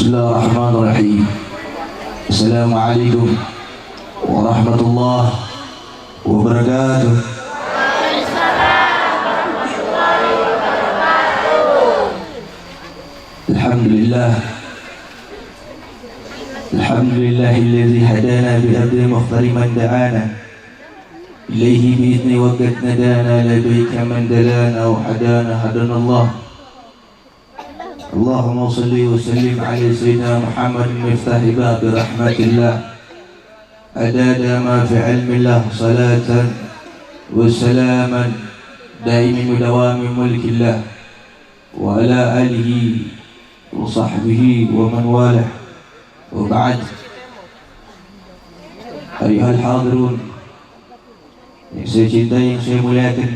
Bismillahirrahmanirrahim. Assalamualaikum warahmatullahi wabarakatuh. Alhamdulillah. Alhamdulillahilladzi hadana bi abdi mukhtari man da'ana ilaihi bi idni wa qad nadana labbaika man dalana wa hadana hadanallah. Allahumma salli wa sallim ala sayyidina Muhammad miftah bab rahmatillah adada ma fi ilmillah salatan wa salaman daimin mudawami mulkillah wa ala alihi wa sahbihi wa man walah wa ba'd. Ayuhal hadirun yang saya cintai, yang saya muliakan,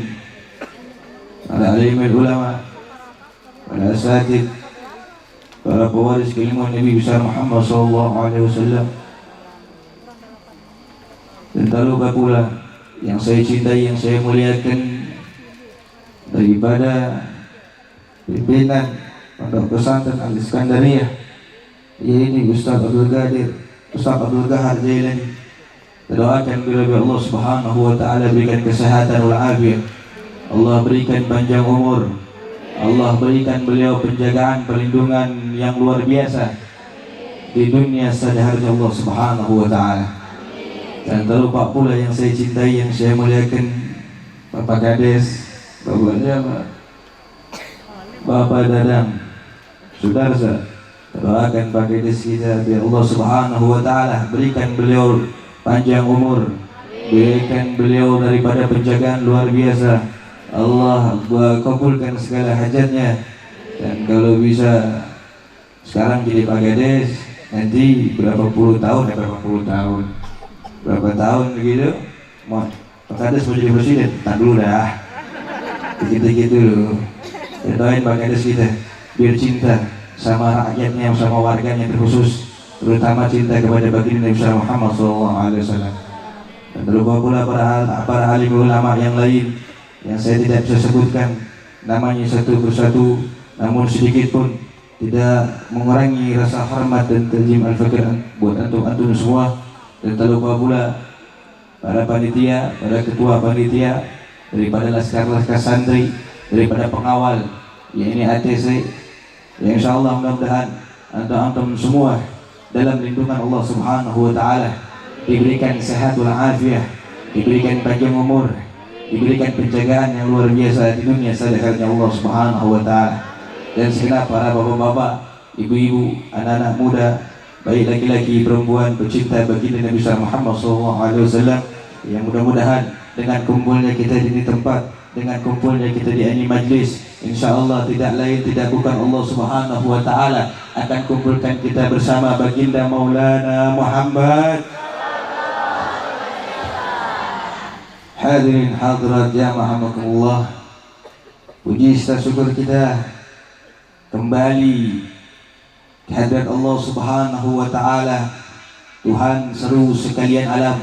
para alimul ulama, para asatid, para pewaris keilmuan Nabi besar Muhammad SAW, dan tak lupa pula yang saya cintai, yang saya muliakan daripada pimpinan Pondok Pesantren Al-Iskandariyah, yaitu Ustaz Abdul Qadir, Ustaz Abdul Qahar Jailani. Doakan bila Allah Subhanahu wa taala berikan kesehatan wal afiat, Allah berikan panjang umur, Allah berikan beliau penjagaan, perlindungan yang luar biasa di dunia sehari Allah Subhanahu wa taala. Dan tak lupa pula yang saya cintai, yang saya muliakan, Bapak Kades, Bapak Dadang, Sudarsa. Doakan Pak Kades kita biar Allah Subhanahu wa taala berikan beliau panjang umur, berikan beliau daripada penjagaan luar biasa. Allah kabulkan segala hajatnya. Dan kalau bisa sekarang jadi Pak Kades, nanti berapa puluh tahun, berapa tahun begitu, Pak Kades mau jadi presiden, tak dulu dah, gitu-gitu dulu. Doain Pak Kades kita biar cinta sama rakyatnya, sama warganya terkhusus, terutama cinta kepada baginda Nabi Muhammad SAW. Dan terlupa pula para alim ulama yang lain yang saya tidak bisa sebutkan namanya satu persatu, namun sedikit pun tidak mengurangi rasa hormat dan tajim al-fakir buat antum semua. Dan terlupa pula para panitia, para ketua panitia, daripada laskar-laskar santri, daripada pengawal, ini ATC, yang insyaallah mudah-mudahan antum semua dalam lindungan Allah Subhanahu wa taala, diberikan sehat wal afiah, diberikan panjang umur, diberikan penjagaan yang luar biasa di dunia sehari-hari Allah Subhanahu wa taala. Dan segenap para bapak-bapak, ibu-ibu, anak-anak muda, baik laki-laki perempuan, pecinta baginda Nabi Muhammad SAW, yang mudah-mudahan dengan kumpulnya kita di tempat, dengan kumpulnya kita di ini majlis, insyaallah tidak lain tidak bukan Allah Subhanahu wa taala akan kumpulkan kita bersama baginda Maulana Muhammad. Hadirin hadirat jamaah, puji serta syukur kita kembali kehadirat Allah Subhanahu wa taala, Tuhan seru sekalian alam.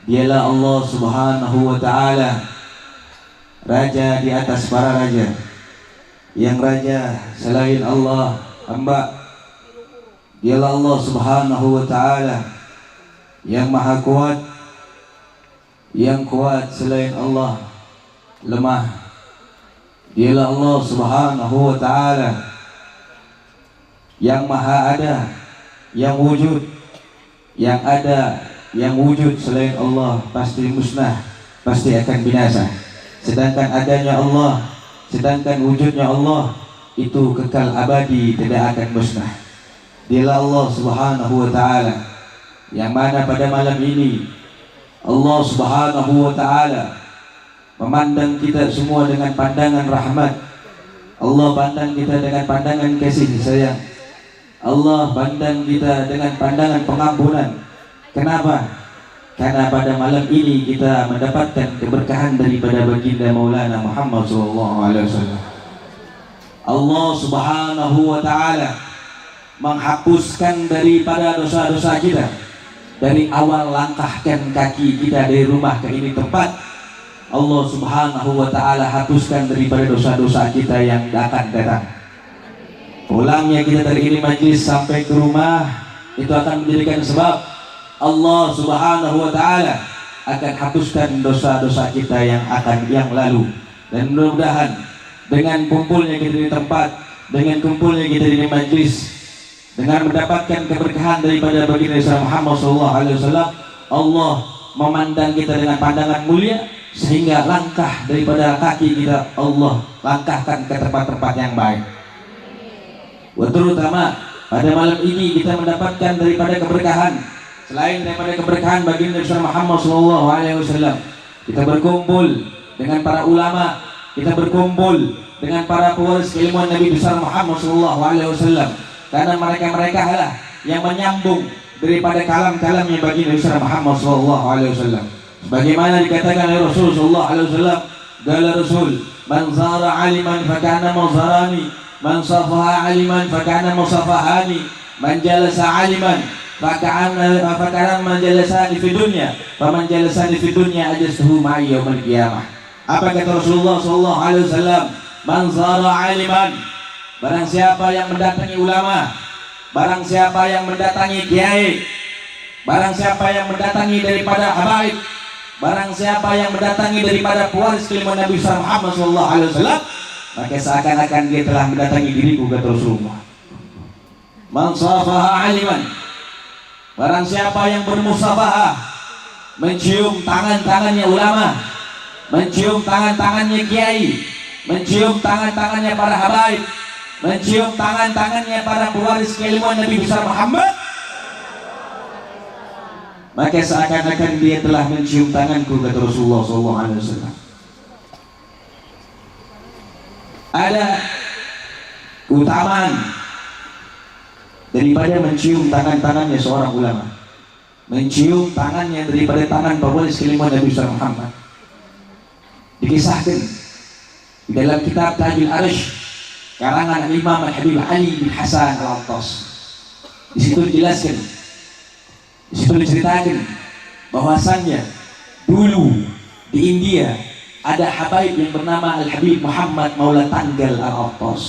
Dialah Allah Subhanahu wa taala, Raja di atas para raja, yang raja selain Allah hamba. Dialah Allah Subhanahu wa taala yang maha kuat, yang kuat selain Allah lemah. Dialah Allah Subhanahu wa taala yang maha ada, yang wujud, yang ada, yang wujud selain Allah pasti musnah, pasti akan binasa. Sedangkan adanya Allah, sedangkan wujudnya Allah itu kekal abadi, tidak akan musnah. Dialah Allah Subhanahu wa taala yang mana pada malam ini Allah Subhanahu wa taala memandang kita semua dengan pandangan rahmat. Allah pandang kita dengan pandangan kasih sayang. Allah pandang kita dengan pandangan pengampunan. Kenapa? Karena pada malam ini kita mendapatkan keberkahan daripada baginda Maulana Muhammad SAW. Allah Subhanahu wa taala menghapuskan daripada dosa-dosa kita dari awal langkahkan kaki kita dari rumah ke ini tempat. Allah Subhanahu wa taala hapuskan daripada dosa-dosa kita yang akan datang. Pulangnya kita dari ini majlis sampai ke rumah itu akan menjadikan sebab Allah Subhanahu wa taala akan hapuskan dosa-dosa kita yang lalu. Dan mudah-mudahan dengan kumpulnya kita di tempat, dengan kumpulnya kita di majlis, dengan mendapatkan keberkahan daripada baginda Muhammad sallallahu alaihi wasallam, Allah memandang kita dengan pandangan mulia sehingga langkah daripada kaki kita Allah langkahkan ke tempat-tempat yang baik. Terutama pada malam ini kita mendapatkan daripada keberkahan, selain daripada keberkahan baginda Muhammad sallallahu alaihi wasallam, kita berkumpul dengan para ulama, kita berkumpul dengan para pewaris keilmuan Nabi besar Muhammad sallallahu alaihi wasallam, karena mereka lah yang menyambung daripada kalam-kalamnya baginda besar Muhammad sallallahu alaihi wasallam. Sebagaimana dikatakan oleh Rasul sallallahu alaihi wasallam, qala Rasul, man zara aliman fakana mazarani, man safaha aliman fakana musafahani, man jalasa aliman fakana man jalasani fi dunya, faman jalasani fi dunya ajastuhu ma'i yaumil qiyamah. Apa kata Rasulullah sallallahu alaihi wasallam? Man zara aliman, barang siapa yang mendatangi ulama, barang siapa yang mendatangi kiai, barang siapa yang mendatangi daripada habaib, barang siapa yang mendatangi daripada pewaris keilmuan Nabi Muhammad sallallahu alaihi wasallam, maka seakan-akan dia telah mendatangi diriku, kata Rasulullah. Man safaha aliman, barang siapa yang bermusafahah, mencium tangan-tangannya ulama, mencium tangan-tangannya kiai, mencium tangan-tangannya para habaib, mencium tangan-tangannya para pewaris keilmuan Nabi besar Muhammad, maka seakan-akan dia telah mencium tanganku, kata Rasulullah SAW. Ada keutamaan daripada mencium tangan-tangannya seorang ulama, mencium tangannya daripada tangan pewaris keilmuan Nabi besar Muhammad. Dikisahkan di dalam kitab Tajul Arsh karangan Imam Al-Habib Ali bin Hasan Al-Attas. Di situ dijelaskan, di situ diceritakan bahwasannya dulu di India ada habaib yang bernama Al-Habib Muhammad Maula Tanggal Al-Attas.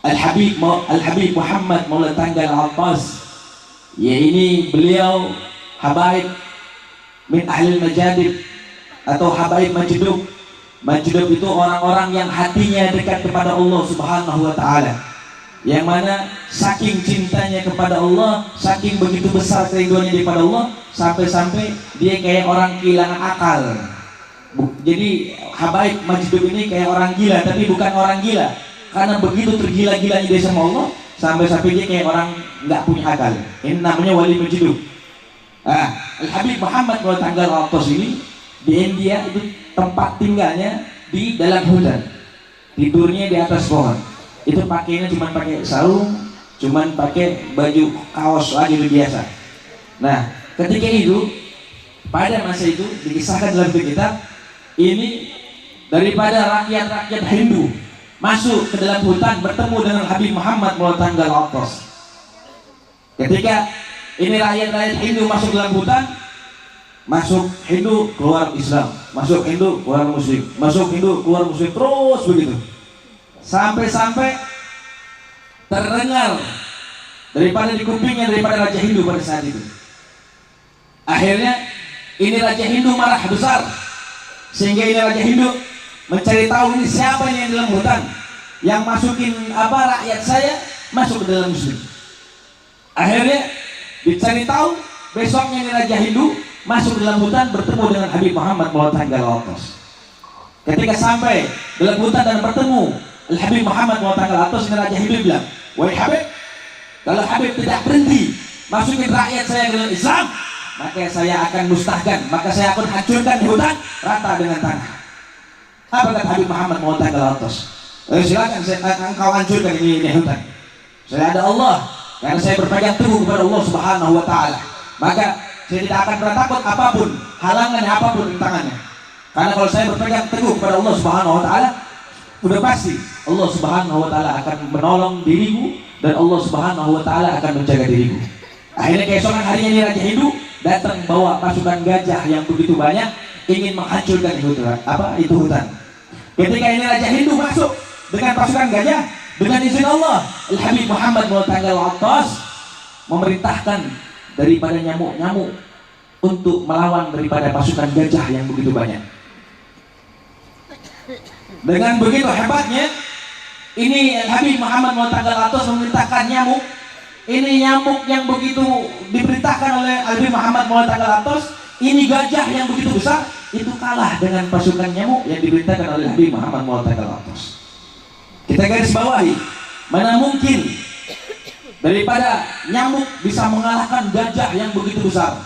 Al-Habib Muhammad Maula Tanggal Al-Attas, ya ini beliau habaib min ahli majadib atau habaib majdub. Majdub itu orang-orang yang hatinya dekat kepada Allah Subhanahu wa taala, yang mana saking cintanya kepada Allah, saking begitu besar kerinduannya kepada Allah, sampai-sampai dia kayak orang kehilangan akal. Jadi habaib majdub ini kayak orang gila, tapi bukan orang gila, karena begitu tergila-gilanya dia sama Allah, sampai-sampai dia kayak orang nggak punya akal. Ini namanya wali majdub. Al-Habib Muhammad Maula Tanggal Al-Attas ini di India itu tempat tinggalnya di dalam hutan, tidurnya di atas pohon. Itu pakainya cuma pakai sarung, cuma pakai baju kaos aja biasa. Nah, ketika itu pada masa itu dikisahkan dalam kitab ini daripada rakyat-rakyat Hindu masuk ke dalam hutan bertemu dengan Habib Muhammad Maula Tanggal Al-Attas. Ketika ini rakyat-rakyat Hindu masuk dalam hutan, masuk Hindu keluar Islam, masuk Hindu keluar Muslim, masuk Hindu keluar Muslim, terus begitu sampai-sampai terdengar daripada di kupingnya daripada Raja Hindu pada saat itu. Akhirnya ini Raja Hindu marah besar, sehingga ini Raja Hindu mencari tahu ini siapa yang dalam hutan yang masukin rakyat saya masuk ke dalam Muslim. Akhirnya dicari tahu, besoknya ini Raja Hindu masuk dalam hutan bertemu dengan Habib Muhammad Maula Tanggal Al-Attas. Ketika sampai dalam hutan dan bertemu Habib Muhammad Maula Tanggal Al-Attas, ini Raja Hindu bilang, wahai Habib, kalau Habib tidak berhenti masukin rakyat saya ke dalam Islam, maka saya akan musnahkan, maka saya akan hancurkan hutan rata dengan tanah. Apa kata Habib Muhammad Maula Tanggal Al-Attas? Silakan engkau hancurkan ini hutan. Saya ada Allah, karena saya berpegang teguh kepada Allah Subhanahu wa taala, maka saya tidak akan pernah takut apapun, halangan apapun rintangannya. Karena kalau saya berpegang teguh kepada Allah Subhanahu wa taala, sudah pasti Allah Subhanahu wa taala akan menolong diriku dan Allah Subhanahu wa taala akan menjaga diriku. Akhirnya keesokan harinya ini Raja Hindu datang bawa pasukan gajah yang begitu banyak ingin menghancurkan itu hutan. Ketika ini Raja Hindu masuk dengan pasukan gajah, Dengan izin Allah, Al-Habib Muhammad Maulana Al-Attas memerintahkan daripada nyamuk-nyamuk untuk melawan daripada pasukan gajah yang begitu banyak. Dengan begitu hebatnya, ini Habib Muhammad Maulana Al-Attas memerintahkan nyamuk. Ini nyamuk yang begitu diperintahkan oleh Habib Muhammad Maulana Al-Attas. Ini gajah yang begitu besar, itu kalah dengan pasukan nyamuk yang diperintahkan oleh Habib Muhammad Maulana Al-Attas. Kita garis bawahi, mana mungkin daripada nyamuk bisa mengalahkan gajah yang begitu besar?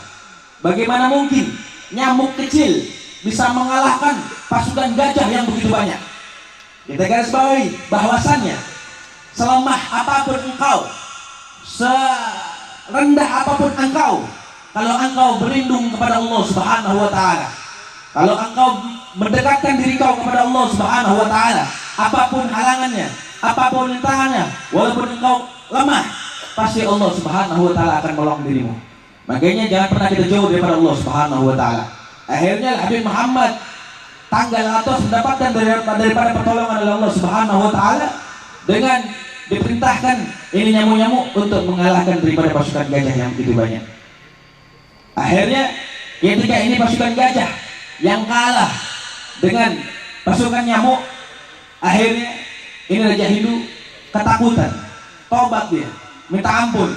Bagaimana mungkin nyamuk kecil bisa mengalahkan pasukan gajah yang begitu banyak? Kita garis bawahi bahwasannya selemah apapun engkau, serendah apapun engkau, kalau engkau berlindung kepada Allah Subhanahu wa taala, kalau engkau mendekatkan diri kau kepada Allah Subhanahu wa taala, apapun halangannya, apapun rintangannya, walaupun engkau lemah, pasti Allah Subhanahu wa taala akan menolong dirimu. Makanya jangan pernah kita jauh daripada Allah Subhanahu wa taala. Akhirnya Habib Muhammad tanggal atas mendapatkan daripada pertolongan oleh Allah Subhanahu wa taala dengan diperintahkan ini nyamuk-nyamuk untuk mengalahkan daripada pasukan gajah yang begitu banyak. Akhirnya ketika ini pasukan gajah yang kalah dengan pasukan nyamuk, akhirnya ini Raja Hindu ketakutan, tobat dia, minta ampun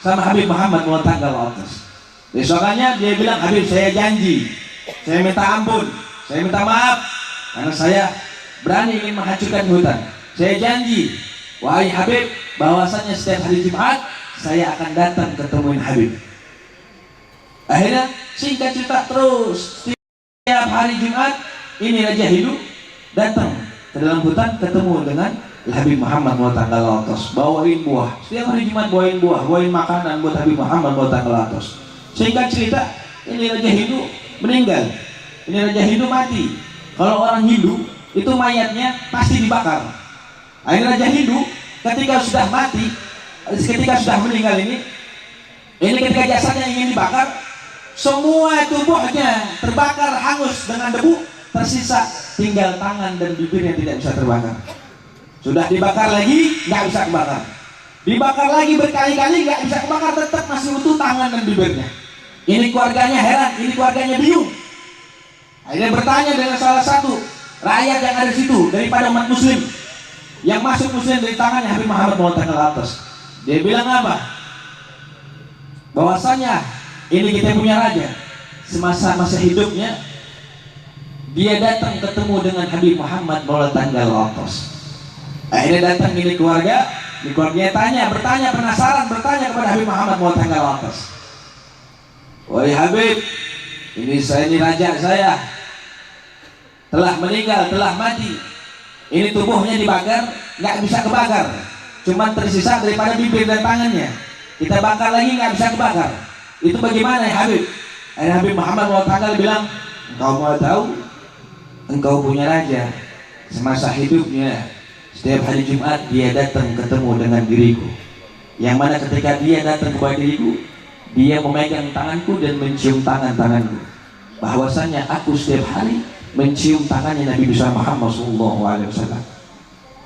sama Habib Muhammad Maulana Al-Attas. Besokannya dia bilang, Habib, saya janji, saya minta ampun, saya minta maaf karena saya berani ingin menghancurkan hutan. Saya janji, wahai Habib, bahwasanya setiap hari Jumat saya akan datang ketemuin Habib. Akhirnya singkat cerita terus, setiap hari Jumat ini Raja Hindu datang ke dalam hutan ketemu dengan Habib Muhammad Maulana Al-Attas, bawain buah. Setiap hari Jumat bawain buah, bawain makanan buat Habib Muhammad Maulana Al-Attas. Singkat cerita, ini Raja Hindu meninggal. Ini Raja Hindu mati. Kalau orang Hindu itu mayatnya pasti dibakar. Ini Raja Hindu ketika sudah mati, ketika sudah meninggal ini ketika jasadnya ingin dibakar, semua tubuhnya terbakar hangus dengan debu, tersisa tinggal tangan dan bibirnya tidak bisa terbakar. Sudah dibakar lagi, nggak bisa kebakar. Dibakar lagi berkali-kali, nggak bisa kebakar, tetap masih utuh tangan dan bibirnya. Ini keluarganya heran, ini keluarganya bingung. Akhirnya bertanya dengan salah satu rakyat yang ada di situ daripada umat Muslim, yang masuk Muslim dari tangannya Habib Muhammad Maulana Al-Attas. Dia bilang apa? Bahwasanya ini kita punya raja, semasa hidupnya dia datang ketemu dengan Habib Muhammad Maulana Al-Attas. Akhirnya datang ini keluarganya bertanya penasaran, bertanya kepada Habib Muhammad Maulana Al-Attas. Wahai Habib, ini raja saya telah meninggal, telah mati. Ini tubuhnya dibakar, nggak bisa kebakar, cuma tersisa daripada bibir dan tangannya. Kita bakar lagi nggak bisa kebakar. Itu bagaimana ya Habib? Akhirnya Habib Muhammad Maulana bilang, engkau mau tahu? Engkau punya raja, semasa hidupnya setiap hari Jumat dia datang ketemu dengan diriku, yang mana ketika dia datang kepada diriku, dia memegang tanganku dan mencium tanganku. Bahwasanya aku setiap hari mencium tangannya Nabi besar Muhammad SAW.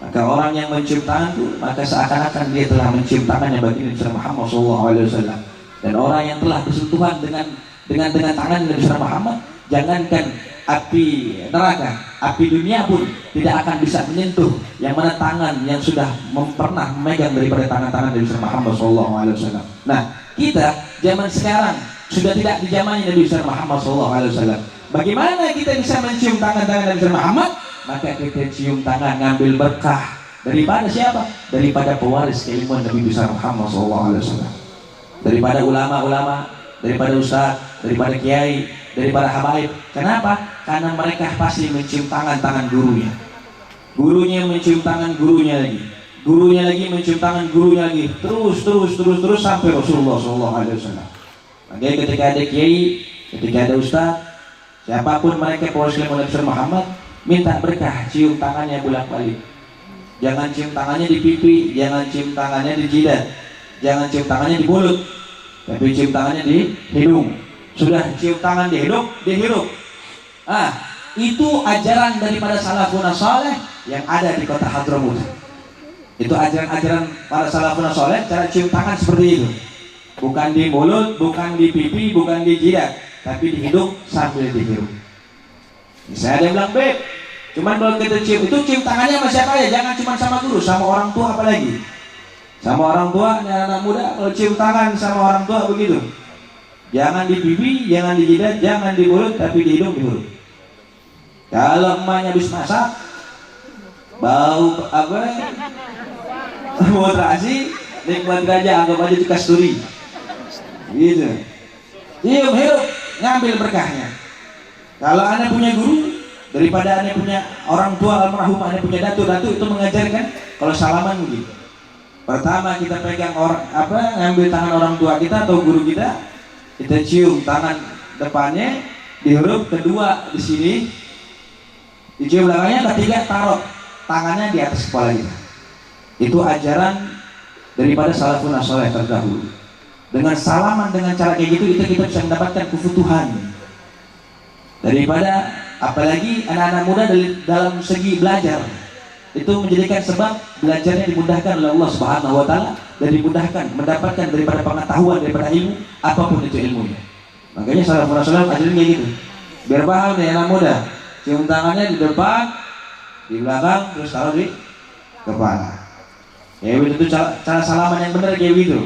Maka orang yang mencium tanganku, maka seakan-akan dia telah mencium tangannya baginda besar Muhammad SAW. Dan orang yang telah bersentuhan dengan tangan Nabi besar Muhammad, jangankan api neraka, api dunia pun tidak akan bisa menyentuh yang mana tangan yang sudah pernah memegang daripada tangan-tangan Nabi besar Muhammad SAW. Nah, kita zaman sekarang sudah tidak di zaman Nabi besar Muhammad SAW. Bagaimana kita bisa mencium tangan-tangan Nabi besar Muhammad? Maka kita cium tangan, ngambil berkah daripada siapa? Daripada pewaris keilmuan Nabi besar Muhammad SAW. Daripada ulama-ulama, daripada ustaz, daripada kiai, daripada habaib. Kenapa? Karena mereka pasti mencium tangan gurunya. Gurunya mencium tangan gurunya lagi. Gurunya lagi mencium tangan gurunya lagi. Terus sampai Rasulullah SAW. Makanya ketika ada kiai, ketika ada ustaz, siapapun mereka pewaris keilmuan Nabi besar Muhammad, minta berkah, cium tangannya bolak-balik. Jangan cium tangannya di pipi, jangan cium tangannya di jidat, jangan cium tangannya di mulut, tapi cium tangannya di hidung. Sudah cium tangan di hidung, dihirup. Itu ajaran daripada salafun saleh yang ada di kota Hadramut. Itu ajaran-ajaran para salafun saleh, cara cium tangan seperti itu. Bukan di mulut, bukan di pipi, bukan di jidat, tapi di hidung sambil dihirup. Misalnya ada yang bilang, "Beb, cuman kalau kita cium, itu cium tangannya sama siapa ya? Jangan cuma sama guru, sama orang tua apalagi. Sama orang tua, anak muda kalau cium tangan sama orang tua begitu. Jangan di pipi, jangan di jidat, jangan di mulut, tapi di hidung dihirup. Kalau emaknya habis masak, bau apa? Mau terasi, nikmat gajah, anggap aja itu kasturi. Gitu. Cium, hirup, ngambil berkahnya. Kalau Anda punya guru, daripada Anda punya orang tua almarhum, Anda punya datu itu mengajarkan kalau salaman begitu. Pertama kita pegang ngambil tangan orang tua kita atau guru kita cium tangan depannya, dihirup, kedua di sini, dicium belakangnya, ketiga taruh tangannya di atas kepala kita. Itu ajaran daripada salafun saleh terdahulu. Dengan salaman dengan cara kayak gitu, itu kita bisa mendapatkan kefutuhan. Daripada apalagi anak-anak muda dalam segi belajar, itu menjadikan sebab belajarnya dimudahkan oleh Allah Subhanahu wa taala dan dimudahkan mendapatkan daripada pengetahuan, daripada ilmu apapun itu ilmunya. Makanya salafun saleh ajarin kayak gitu. Biar paham nih anak muda, cium tangannya di depan, di belakang, terus taruh di kepala. Kayak itu cara salaman yang benar kayak gitu.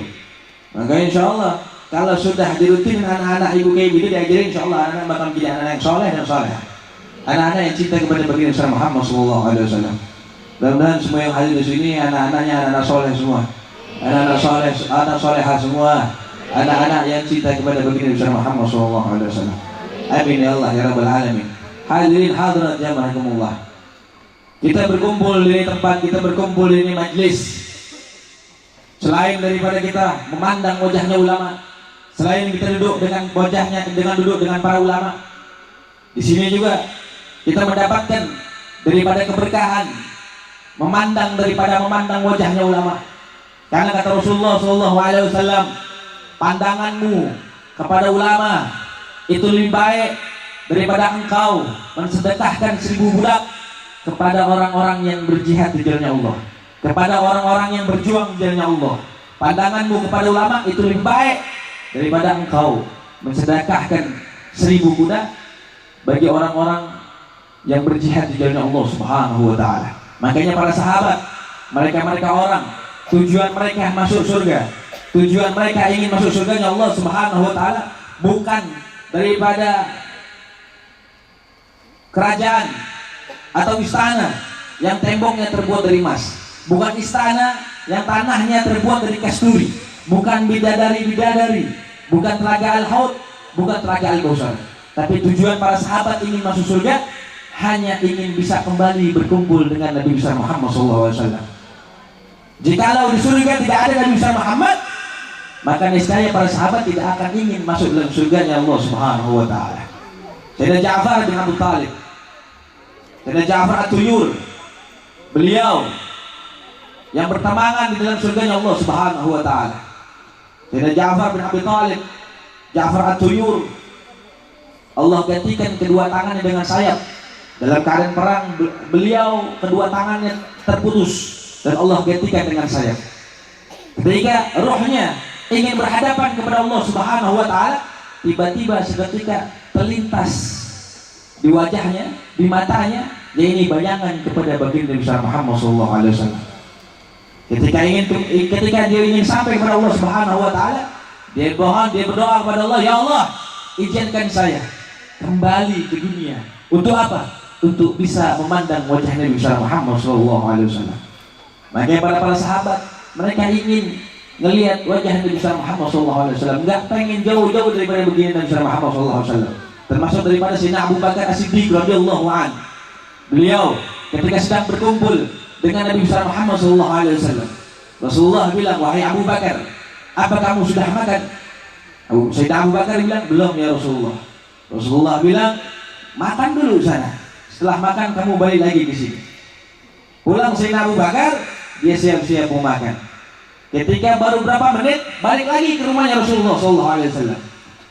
Makanya insya Allah kalau sudah dirutin anak-anak ibu kayak gitu diajarin, insya Allah anak-anak bakal menjadi anak-anak yang soleh dan soleh. Anak-anak yang cinta kepada baginda Nabi Muhammad SAW. Mudah-mudahan semua yang hadir di sini anak-anaknya anak-anak soleh semua, anak-anak soleh, anak solehah semua, anak-anak yang cinta kepada baginda Nabi Muhammad SAW. Amin ya Allah ya Rabbal Alamin. Hadirin hadirat jamaahkumullah. Kita berkumpul di tempat, kita berkumpul di majlis. Selain daripada kita memandang wajahnya ulama, selain kita duduk dengan wajahnya, duduk dengan para ulama, di sini juga kita mendapatkan daripada keberkahan memandang wajahnya ulama. Karena kata Rasulullah SAW, pandanganmu kepada ulama itu lebih baik daripada engkau mensedekahkan 1000 budak kepada orang-orang yang berjihad di jalannya Allah, kepada orang-orang yang berjuang di jalannya Allah. Pandanganmu kepada ulama itu lebih baik daripada engkau mensedekahkan 1000 budak bagi orang-orang yang berjihad di jalannya Allah Subhanahu wa taala. Makanya para sahabat, mereka orang tujuan mereka masuk surga, tujuan mereka ingin masuk surganya Allah Subhanahu wa taala bukan daripada kerajaan atau istana yang temboknya terbuat dari emas, bukan istana yang tanahnya terbuat dari kasturi, bukan bidadari, bukan telaga al-haud, bukan telaga al-kausar. Tapi tujuan para sahabat ingin masuk surga hanya ingin bisa kembali berkumpul dengan Nabi besar Muhammad SAW. Jikalau di surga tidak ada Nabi besar Muhammad, maka niscaya para sahabat tidak akan ingin masuk dalam surganya Allah Subhanahu wa taala. Sayyidina Ja'far bin Abi Thalib, Sayyidina Ja'far At-Tuyur, beliau yang bertamangan di dalam surganya Allah Subhanahu wa taala. Sayyidina Ja'far bin Abi Thalib, Ja'far At-Tuyur, Allah gantikan kedua tangannya dengan sayap. Dalam keadaan perang beliau kedua tangannya terputus dan Allah gantikan dengan sayap. Ketika rohnya ingin berhadapan kepada Allah Subhanahu wa taala, tiba-tiba seketika terlintas di wajahnya, di matanya, ya ini bayangan kepada baginda besar Muhammad SAW. Ketika dia ingin sampai kepada Allah Subhanahu wa taala, dia berdoa kepada Allah, ya Allah, izinkan saya kembali ke dunia. Untuk apa? Untuk bisa memandang wajah Nabi besar Muhammad SAW. Makanya para sahabat, mereka ingin ngelihat wajah Nabi besar Muhammad SAW, nggak pengen jauh-jauh daripada baginda Nabi besar Muhammad SAW. Termasuk daripada Sayyidina Abu Bakar As-Siddiq radhiyallahu anhu. Beliau ketika sedang berkumpul dengan Nabi besar Muhammad SAW, Rasulullah bilang, wahai Abu Bakar, apa kamu sudah makan? Sayyidina Abu Bakar bilang, belum ya Rasulullah. Rasulullah bilang, makan dulu sana. Setelah makan kamu balik lagi ke sini. Pulang Sayyidina Abu Bakar, dia siap-siap mau makan. Ketika baru berapa menit, balik lagi ke rumahnya Rasulullah SAW.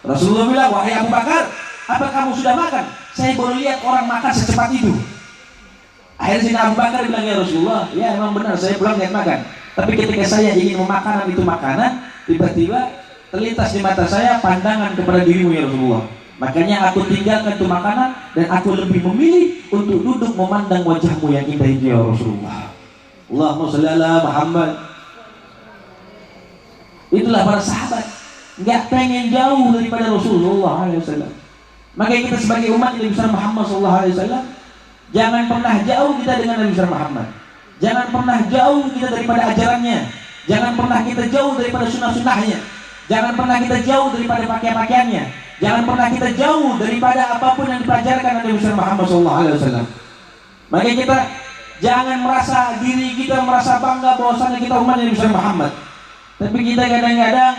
Rasulullah bilang, wahai Abu Bakar, apa kamu sudah makan? Saya baru lihat orang makan secepat itu. Akhirnya Sayyidina Abu Bakar bilang, ya Rasulullah, ya emang benar saya pulang niat makan. Tapi ketika saya ingin memakan itu makanan, tiba-tiba terlintas di mata saya pandangan kepada dirimu ya Rasulullah. Makanya aku tinggalkan itu makanan dan aku lebih memilih untuk duduk memandang wajahmu yang indah ini ya Rasulullah. Allahumma sholli ala Muhammad. Itulah para sahabat, nggak pengen jauh daripada Rasulullah SAW. Maka kita sebagai umat Nabi besar Muhammad SAW, jangan pernah jauh kita dengan Nabi besar Muhammad. Jangan pernah jauh kita daripada ajarannya. Jangan pernah kita jauh daripada sunnah-sunnahnya. Jangan pernah kita jauh daripada pakaian-pakaiannya. Jangan pernah kita jauh daripada apapun yang dipajarkan Nabi besar Muhammad SAW. Maka kita jangan merasa diri kita merasa bangga bahwasanya kita umat Nabi besar Muhammad. Tapi kita kadang-kadang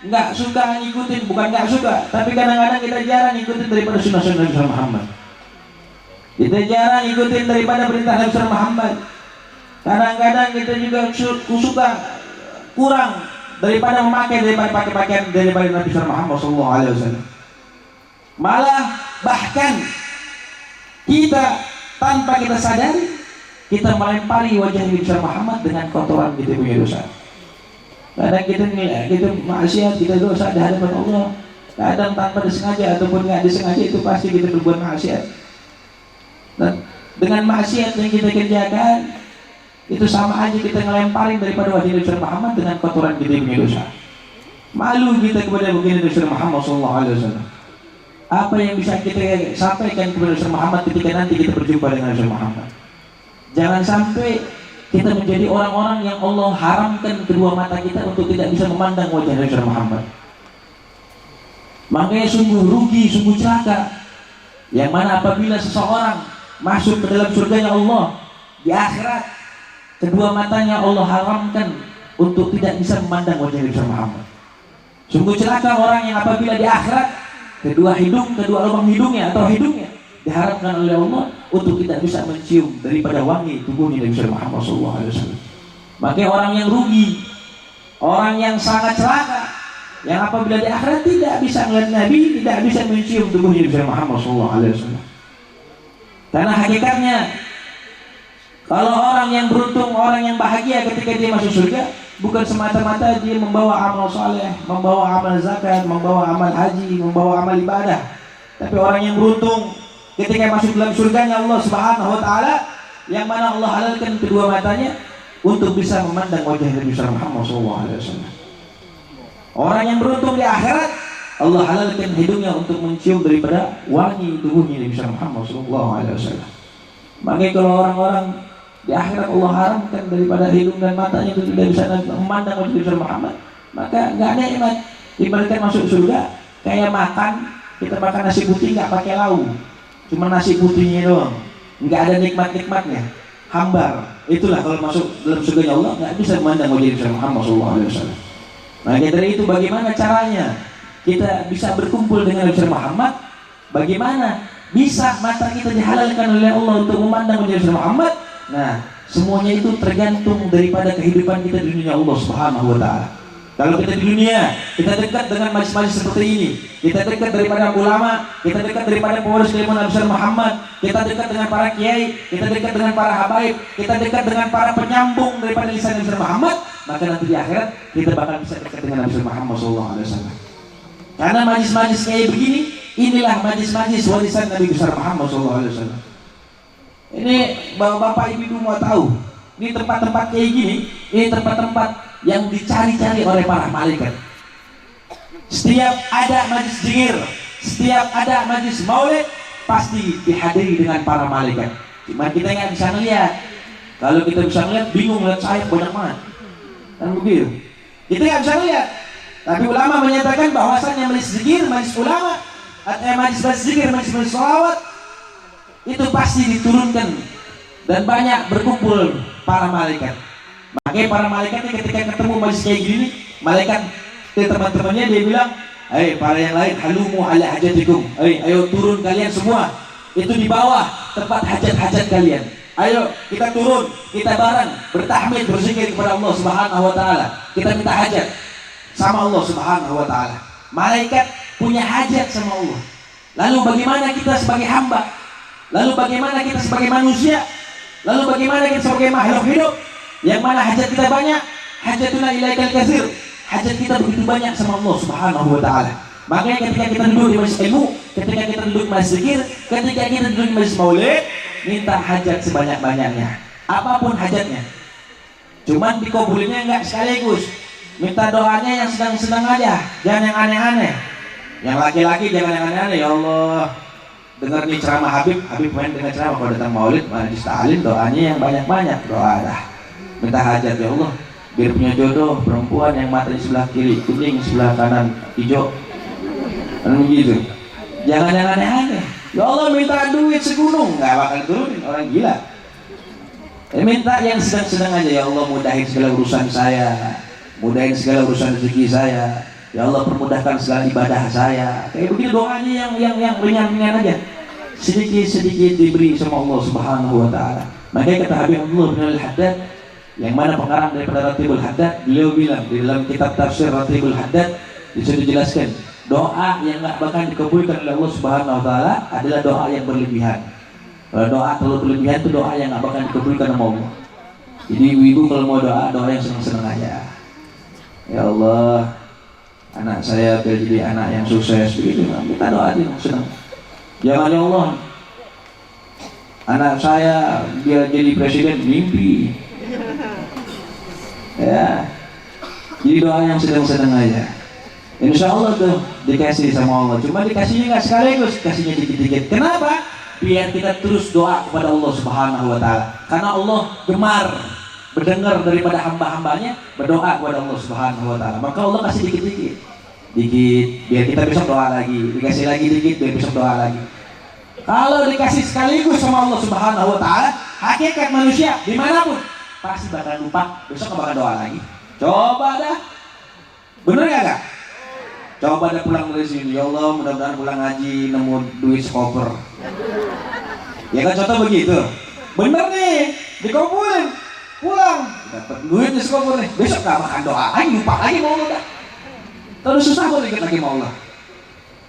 nggak suka ngikutin, bukan nggak suka, tapi kadang-kadang kita jarang ngikutin daripada sunnah-sunnah Nabi Muhammad. Kita jarang ngikutin daripada perintah Nabi Muhammad. Kadang-kadang kita juga suka kurang daripada memakai daripada pakaian daripada Nabi Muhammad SAW. Malah bahkan kita tanpa kita sadari kita melempari wajah Nabi Muhammad dengan kotoran kita punya dosa. Kadang kita maksiat, kita dosa di hadapan Allah. Kadang tanpa disengaja ataupun nggak disengaja itu pasti kita berbuat maksiat. Dan dengan maksiat yang kita kerjakan itu sama aja kita ngelemparin daripada wajah Nabi Muhammad dengan kotoran kita punya dosa. Malu kita kepada baginda Nabi Muhammad SAW. Apa yang bisa kita sampaikan kepada Nabi Muhammad ketika nanti kita berjumpa dengan Nabi Muhammad? Jangan sampai kita menjadi orang-orang yang Allah haramkan kedua mata kita untuk tidak bisa memandang wajah Nabi Muhammad. Makanya sungguh rugi, sungguh celaka yang mana apabila seseorang masuk ke dalam surganya Allah di akhirat, kedua matanya Allah haramkan untuk tidak bisa memandang wajah Nabi Muhammad. Sungguh celaka orang yang apabila di akhirat kedua lubang hidungnya atau hidungnya diharapkan oleh Allah untuk tidak bisa mencium daripada wangi tubuhnya Nabi Muhammad SAW. Makanya orang yang rugi, orang yang sangat celaka, yang apabila di akhirat tidak bisa melihat Nabi, tidak bisa mencium tubuhnya Nabi Muhammad SAW. Karena hakikatnya, kalau orang yang beruntung, orang yang bahagia ketika dia masuk surga, bukan semata-mata dia membawa amal soleh, membawa amal zakat, membawa amal haji, membawa amal ibadah. Tapi orang yang beruntung ketika masuk dalam surganya Allah Subhanahu wa Ta'ala, yang mana Allah halalkan kedua matanya untuk bisa memandang wajah Nabi Muhammad SAW. Orang yang beruntung di akhirat, Allah halalkan hidungnya untuk mencium daripada wangi tubuhnya Nabi Muhammad SAW. Makanya kalau orang-orang di akhirat Allah haramkan daripada hidung dan matanya itu tidak bisa memandang wajah Nabi Muhammad, maka nggak nikmat. Ibaratkan masuk surga kayak makan, kita makan nasi putih nggak pakai lauk, cuma nasi putihnya doang, nggak ada nikmat-nikmatnya, hambar. Itulah kalau masuk dalam surganya Allah nggak bisa memandang wajah Nabi Muhammad SAW. Nah dari itu bagaimana caranya kita bisa berkumpul dengan Nabi Muhammad? Bagaimana bisa mata kita dihalalkan oleh Allah untuk memandang wajah Nabi Muhammad? Nah semuanya itu tergantung daripada kehidupan kita di dunia Allah Subhanahu wa Ta'ala. Kalau kita di dunia, kita dekat dengan majlis-majlis seperti ini, kita dekat daripada ulama, kita dekat daripada pewaris keilmuan Nabi Muhammad, kita dekat dengan para kiai, kita dekat dengan para habaib, kita dekat dengan para penyambung daripada lisan Nabi Muhammad, maka nanti di akhirat kita bakal bisa dekat dengan Nabi Muhammad SAW. Karena majlis-majlis kayak begini, inilah majlis-majlis warisan Nabi besar Muhammad SAW. Ini bapak-bapak ibu mau tahu, ini tempat-tempat kayak gini, ini tempat-tempat yang dicari-cari oleh para malaikat. Setiap ada majlis zikir, setiap ada majlis maulid, pasti dihadiri dengan para malaikat. Cuma kita nggak bisa ngeliat. Kalau kita bisa ngeliat, bingung lihat sayap banyak banget. Dan begitu, kita nggak bisa ngeliat. Tapi ulama menyatakan bahwasannya majlis zikir, majlis ulama, majlis zikir, majlis sholawat itu pasti diturunkan dan banyak berkumpul para malaikat. Makanya para malaikat ini ketika ketemu majlis kayak gini, malaikat ke teman-temannya dia bilang, "Hei para yang lain, halumu ala hajatikum. Ayo turun kalian semua. Itu di bawah tempat hajat-hajat kalian. Ayo kita turun, kita bareng bertahmid, berzikir kepada Allah Subhanahu wa Ta'ala. Kita minta hajat sama Allah Subhanahu wa Ta'ala." Malaikat punya hajat sama Allah. Lalu bagaimana kita sebagai hamba? Lalu bagaimana kita sebagai manusia? Lalu bagaimana kita sebagai makhluk hidup yang mana hajat kita banyak? Hajatuna ilaikal katsir. Hajat kita begitu banyak sama Allah Subhanahu wa taala. Makanya ketika kita duduk di majelis ilmu, ketika kita duduk di majelis zikir, ketika kita duduk di majelis maulid, minta hajat sebanyak-banyaknya. Apapun hajatnya. Cuman dikabulinnya enggak sekaligus. Minta doanya yang sedang-sedang aja, jangan yang aneh-aneh. Yang laki-laki jangan yang aneh-aneh. Ya Allah, dengar nih ceramah Habib main dengan ceramah kalau datang maulid, majlis ta'lim, doanya yang banyak-banyak. Doa dah. Minta hajat, ya Allah, biar punya jodoh perempuan yang matanya sebelah kiri kuning, sebelah kanan hijau. Kan begitu. Jangan yang aneh-aneh. Ya Allah, minta duit segunung, nggak bakal turunin, orang gila. Minta yang sedang-sedang aja. Ya Allah, mudahin segala urusan saya, mudahin segala urusan rezeki saya. Ya Allah, permudahkan segala ibadah saya. Kayak begitu doanya yang ringan-ringan aja. Sedikit-sedikit diberi sama Allah Subhanahu wa taala. Makanya kata Habib Abdullah bin Al-Haddad, yang mana pengarang daripada Ratibul Haddad, beliau bilang di dalam kitab tafsir Ratibul Haddad, disitu dijelaskan doa yang nggak bakal dikabulkan oleh Allah Subhanahu wa taala adalah doa yang berlebihan. Kalau doa terlalu berlebihan itu doa yang nggak bakal dikabulkan sama Allah. Jadi ibu-ibu kalau mau doa, doa yang senang-senang aja. Ya Allah, anak saya biar jadi anak yang sukses begitu, kita doa aja senang. Jangan ya Allah, anak saya biar jadi presiden, mimpi. Ya, jadi doa yang sedang-sedang aja. Insya Allah tuh dikasih sama Allah. Cuma dikasihnya nggak sekaligus, kasihnya dikit-dikit. Kenapa? Biar kita terus doa kepada Allah Subhanahu wa taala. Karena Allah gemar mendengar daripada hamba-hambanya berdoa kepada Allah Subhanahu wa taala. Maka Allah kasih dikit-dikit. Dikit biar kita besok doa lagi, dikasih lagi dikit biar besok doa lagi. Kalau dikasih sekaligus sama Allah Subhanahu wa taala, hakikat manusia dimanapun pasti bakal lupa, besok bakal doa lagi. Coba dah. Bener gak kak? Coba dah pulang dari sini, ya Allah mudah-mudahan pulang ngaji nemu duit sekoper. Ya kan contoh begitu. Bener nih, dikabulin. Pulang, dapat duit di sekoper nih. Besok gak makan doa lagi, lupa lagi mau Allah dah. Terus susah kok dikit lagi mau Allah.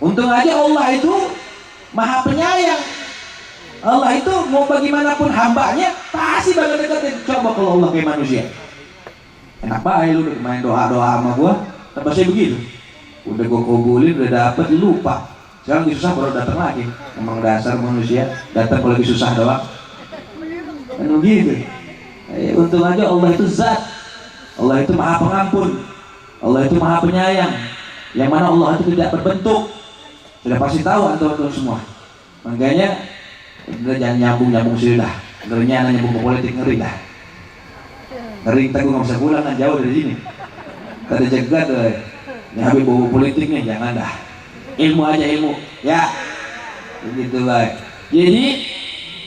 Untung aja Allah itu Maha Penyayang. Allah itu mau bagaimanapun hambanya pasti bakal deketin. Coba kalau Allah kayak manusia, enak banget lu main doa-doa sama gua, tapi saya begitu. Udah gua kabulin, udah dapet, lupa. Sekarang lagi susah baru datang lagi. Emang dasar manusia, datang kalau lagi susah doang. Kan begitu. Untung aja Allah itu zat, Allah itu Maha Pengampun, Allah itu Maha Penyayang. Yang mana Allah itu tidak berbentuk. Sudah pasti tahu antum-antum semua. Makanya udah jangan nyambung sini dah. Ngerinya anak nyambung ke politik, ngeri dah. Ngeri kita gue gak bisa pulang kan, jauh dari sini. Tadi jaga tuh. Ini Habib bawa politiknya, jangan dah. Ilmu aja ilmu, ya. Begitu baik. Jadi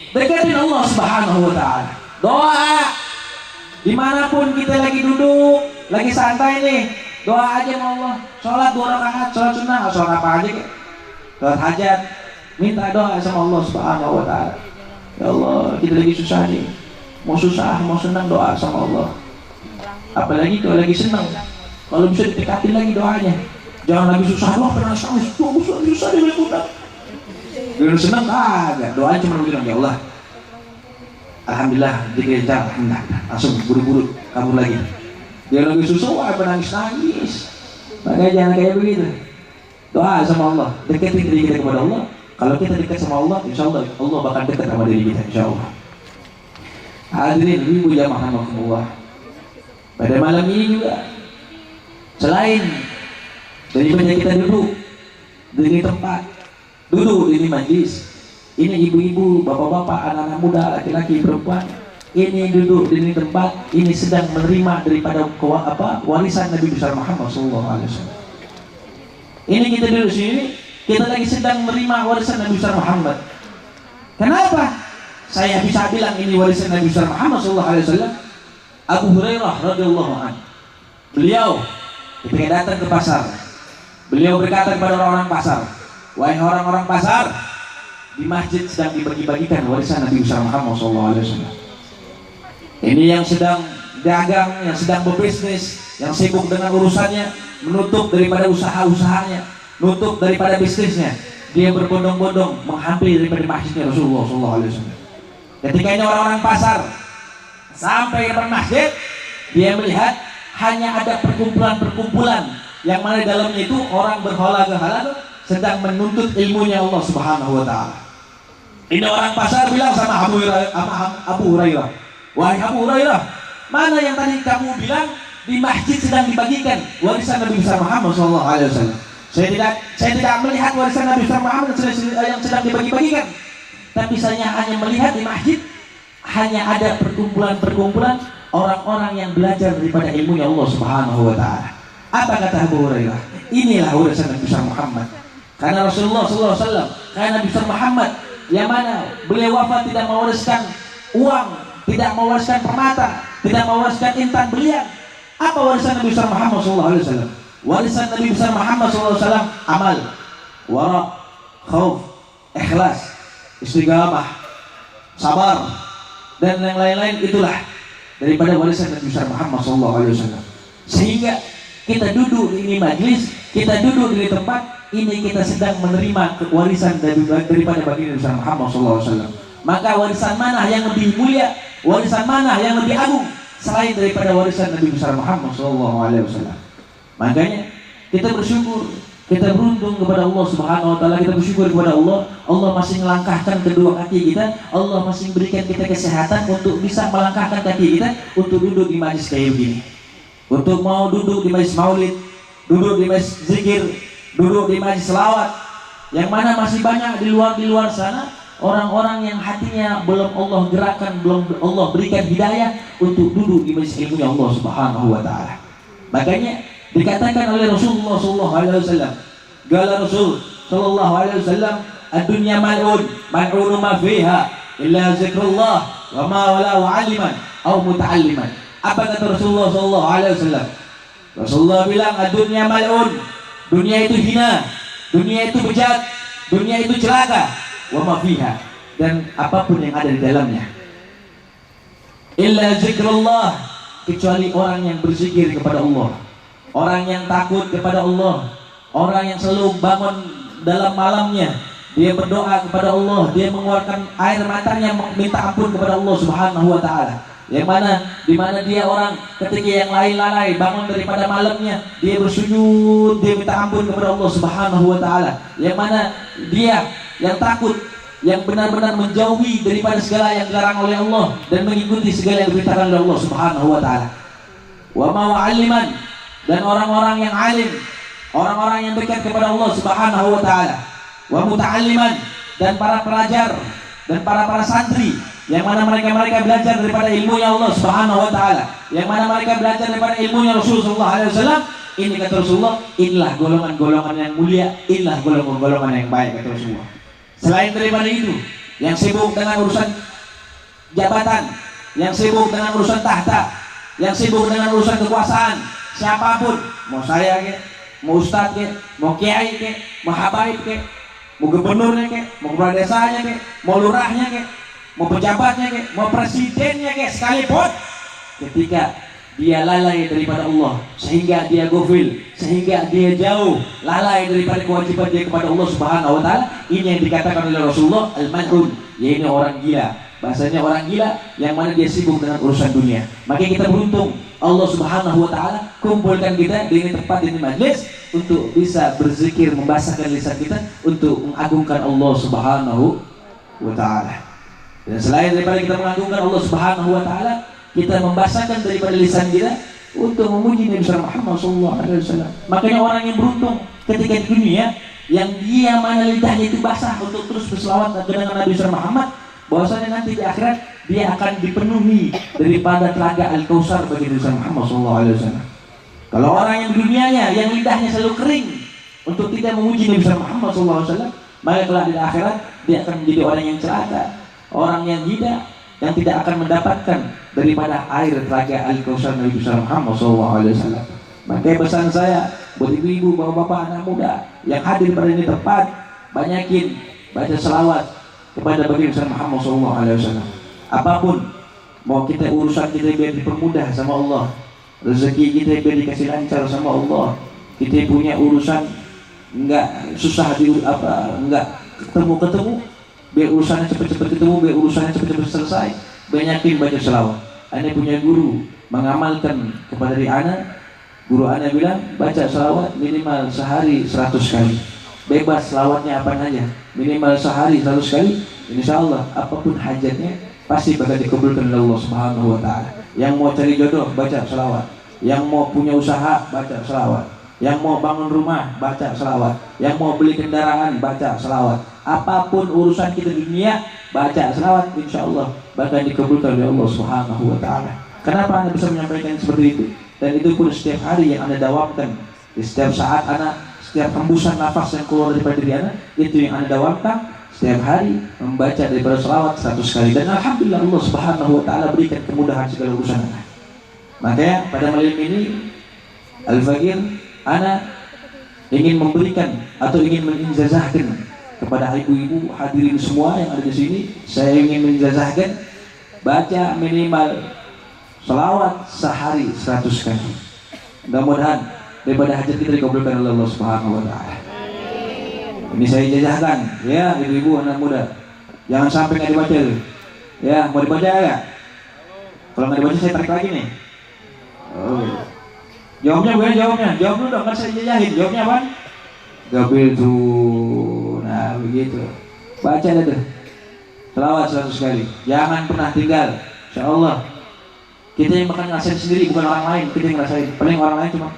dekatin Allah Subhanahu wa taala. Doa. Dimanapun kita lagi duduk, lagi santai nih, doa aja sama Allah. Sholat 2 rakaat, sholat sunnah, sholat apa aja kayak. Sholat hajat, minta doa sama Allah Subhanahu wa taala. Ya Allah, kita lagi susah nih. Mau susah, mau senang, doa sama Allah. Apalagi kalau lagi senang, kalau bisa ditekatin lagi doanya. Jangan lagi susah doang, pernah susah dia berputar. Kalau senang kagak, doa cuma bilang ya Allah, alhamdulillah dikejar, alhamdulillah, langsung buru-buru kabur lagi. Dia lagi susah, wah nangis. Makanya jangan kayak begitu. Doa sama Allah, deketin diri kita kepada Allah. Kalau kita dekat sama Allah, insya Allah Allah bakal dekat sama diri kita, insya Allah. Hadirin ibu jamaah Allah. Pada malam ini juga, selain daripada kita duduk di tempat, duduk di majlis, ini ibu-ibu, bapak-bapak, anak-anak muda, laki-laki, perempuan, ini duduk di tempat, ini sedang menerima daripada warisan Nabi besar Muhammad SAW. Ini kita duduk sini, kita lagi sedang menerima warisan Nabi besar Muhammad. Kenapa saya bisa bilang ini warisan Nabi besar Muhammad SAW? Abu Hurairah radhiyallahu anhu, beliau ketika datang ke pasar, beliau berkata kepada orang-orang pasar, wahai orang-orang pasar, di masjid sedang dibagi-bagikan warisan Nabi besar Muhammad SAW. Ini yang sedang dagang, yang sedang berbisnis, yang sibuk dengan urusannya, menutup daripada usaha-usahanya, nutup daripada bisnisnya, dia berbondong-bondong menghampiri daripada masjidnya Rasulullah SAW. Ketika ini orang-orang pasar sampai ke depan masjid, dia melihat hanya ada perkumpulan-perkumpulan yang mana di dalamnya itu orang berhala-hala sedang menuntut ilmunya Allah Subhanahu wa taala. Ini orang pasar bilang sama Abu Hurairah, "Wahai Abu Hurairah, mana yang tadi kamu bilang di masjid sedang dibagikan warisan Nabi besar Muhammad sallallahu alaihi wasallam? Saya tidak melihat warisan Nabi besar Muhammad yang sedang dibagi-bagikan. Tapi saya hanya melihat di masjid hanya ada perkumpulan-perkumpulan orang-orang yang belajar daripada ilmunya Allah Subhanahu wa taala." Apa kata Abu Hurairah? Inilah warisan Nabi besar Muhammad. Karena Rasulullah sallallahu alaihi wasallam, karena Nabi besar Muhammad yang mana beliau wafat tidak mewariskan uang, tidak mewariskan permata, tidak mewariskan intan berlian. Apa warisan Nabi besar Muhammad sallallahu alaihi wasallam? Warisan Nabi besar Muhammad sallallahu alaihi wasallam amal, wara, khauf, ikhlas, istiqamah, sabar, dan yang lain-lain. Itulah daripada warisan Nabi besar Muhammad sallallahu alaihi wasallam. Sehingga kita duduk di ini majlis, kita duduk di tempat ini, kita sedang menerima warisan daripada baginda besar Muhammad sallallahu alaihi wasallam. Maka warisan mana yang lebih mulia, warisan mana yang lebih agung selain daripada warisan Nabi besar Muhammad sallallahu alaihi wasallam? Makanya kita bersyukur, kita beruntung kepada Allah Subhanahu wa taala, kita bersyukur kepada Allah. Allah masih melangkahkan kedua kaki kita, Allah masih berikan kita kesehatan untuk bisa melangkahkan kaki kita untuk duduk di majlis kayak begini. Untuk mau duduk di majlis maulid, duduk di majlis zikir, duduk di majlis selawat, yang mana masih banyak di luar sana orang-orang yang hatinya belum Allah gerakkan, belum Allah berikan hidayah untuk duduk di majlis ilmunya Allah Subhanahu wa taala. Makanya dikatakan oleh Rasulullah sallallahu alaihi wasallam, qala Rasul sallallahu alaihi wasallam, ad-dunya mal'un ma fiha illa zikrullah wa ma wala aliman aw muta'alliman. Apa kata Rasulullah sallallahu alaihi wasallam? Rasulullah bilang ad-dunya mal'un, dunia itu hina, dunia itu bejat, dunia itu celaka, wa ma fiha, dan apapun yang ada di dalamnya. Illa zikrullah, kecuali orang yang berzikir kepada Allah, orang yang takut kepada Allah, orang yang selalu bangun dalam malamnya, dia berdoa kepada Allah, dia mengeluarkan air matanya minta ampun kepada Allah Subhanahu wa taala. Yang mana di mana dia orang ketika yang lain lalai bangun daripada malamnya, dia bersujud, dia minta ampun kepada Allah Subhanahu wa taala. Yang mana dia yang takut, yang benar-benar menjauhi daripada segala yang dilarang oleh Allah dan mengikuti segala yang diberitakan oleh Allah Subhanahu wa taala. Wa ma'aliman, dan orang-orang yang alim, orang-orang yang dekat kepada Allah Subhanahu wa taala. Wa muta'alliman, dan para pelajar dan para santri yang mana mereka belajar daripada ilmunya Allah Subhanahu wa taala, yang mana mereka belajar daripada ilmunya Rasulullah sallallahu alaihi wasallam. Ini kata Rasulullah, inilah golongan-golongan yang mulia, inilah golongan-golongan yang baik, kata Rasulullah. Selain daripada itu, yang sibuk dengan urusan jabatan, yang sibuk dengan urusan tahta, yang sibuk dengan urusan kekuasaan, siapapun, mau saya ke, mau ustadz ke, mau kiai ke, mau habaib ke, mau gubernurnya ke, mau kepala desanya ke, mau lurahnya ke, mau pejabatnya ke, mau presidennya ke, sekalipun, ketika dia lalai daripada Allah, sehingga dia gofil, sehingga dia jauh lalai daripada kewajiban dia kepada Allah Subhanahu wa taala, ini yang dikatakan oleh Rasulullah al-man'un, yaitu orang gila. Bahasanya orang gila yang mana dia sibuk dengan urusan dunia. Maka kita beruntung Allah Subhanahu wa taala kumpulkan kita di ini tempat, di ini majlis, untuk bisa berzikir, membasahkan lisan kita untuk mengagungkan Allah Subhanahu wa taala. Dan selain daripada kita mengagungkan Allah Subhanahu wa taala, kita membasahkan daripada lisan kita untuk memuji Nabi Muhammad sallallahu alaihi wasallam. Makanya orang yang beruntung ketika di dunia, yang dia mana lidahnya itu basah untuk terus berselawat dengan Nabi Muhammad, bahwasanya nanti di akhirat dia akan dipenuhi daripada telaga Al-Kautsar bagi Nabi Muhammad sallallahu alaihi wasallam. Kalau orang yang dunianya yang lidahnya selalu kering untuk tidak memuji Nabi Muhammad sallallahu alaihi wasallam, maka kelak di akhirat dia akan menjadi orang yang celaka, orang yang hina, yang tidak akan mendapatkan daripada air telaga Al-Kautsar Nabi Muhammad sallallahu alaihi wasallam. Makanya pesan saya buat ibu-ibu, bapak-bapak, anak muda yang hadir pada ini tempat, banyakin baca selawat kepada baginda Muhammad sallallahu alaihi wasallam. Apapun mau kita urusan kita biar dipermudah sama Allah, rezeki kita biar dikasih lancar sama Allah, kita punya urusan enggak susah enggak ketemu, biar urusannya cepat-cepat ketemu, biar urusannya cepat-cepat selesai, banyakin baca selawat. Ana punya guru mengamalkan kepada diri ana. Guru ana bilang baca selawat minimal sehari 100 kali. Bebas selawatnya apa aja, minimal sehari 100 kali. Insya Allah apapun hajatnya pasti bakal dikabulkan oleh Allah Subhanahu Wa Taala. Yang mau cari jodoh baca selawat, yang mau punya usaha baca selawat, yang mau bangun rumah baca selawat, yang mau beli kendaraan baca selawat. Apapun urusan kita di dunia baca selawat, insya Allah bakal dikabulkan oleh Allah Subhanahu Wa Taala. Kenapa anda bisa menyampaikan seperti itu? Dan itu pun setiap hari yang anda dawamkan. Di setiap saat anda, setiap hembusan nafas yang keluar daripada diri anda, itu yang anda dawamkan setiap hari, membaca daripada selawat 100 kali. Dan alhamdulillah Allah Subhanahu Wa Taala berikan kemudahan segala urusan anda. Makanya pada malam ini Al-Fakir, ana ingin memberikan atau ingin menjazahkan kepada ibu-ibu hadirin semua yang ada di sini. Saya ingin menjazahkan baca minimal selawat sehari 100 kali. Mudah-mudahan daripada hajat kita dikabulkan oleh Allah Subhanahu Wa Taala. Ini saya jazahkan ya ibu-ibu anak muda. Jangan sampai nggak dibaca tuh. Ya mau dibaca ya? Kalau nggak dibaca saya tarik lagi nih. Oh. Jawabnya gue jawabnya. Jawab dulu dong kan saya jajahin. Jawabnya apa? Gabil tuh. Nah begitu. Baca deh tuh. Selawat 100 kali. Jangan pernah tinggal. Insya Allah. Kita yang bakal ngerasain sendiri, bukan orang lain. Kita yang ngerasain. Paling orang lain cuma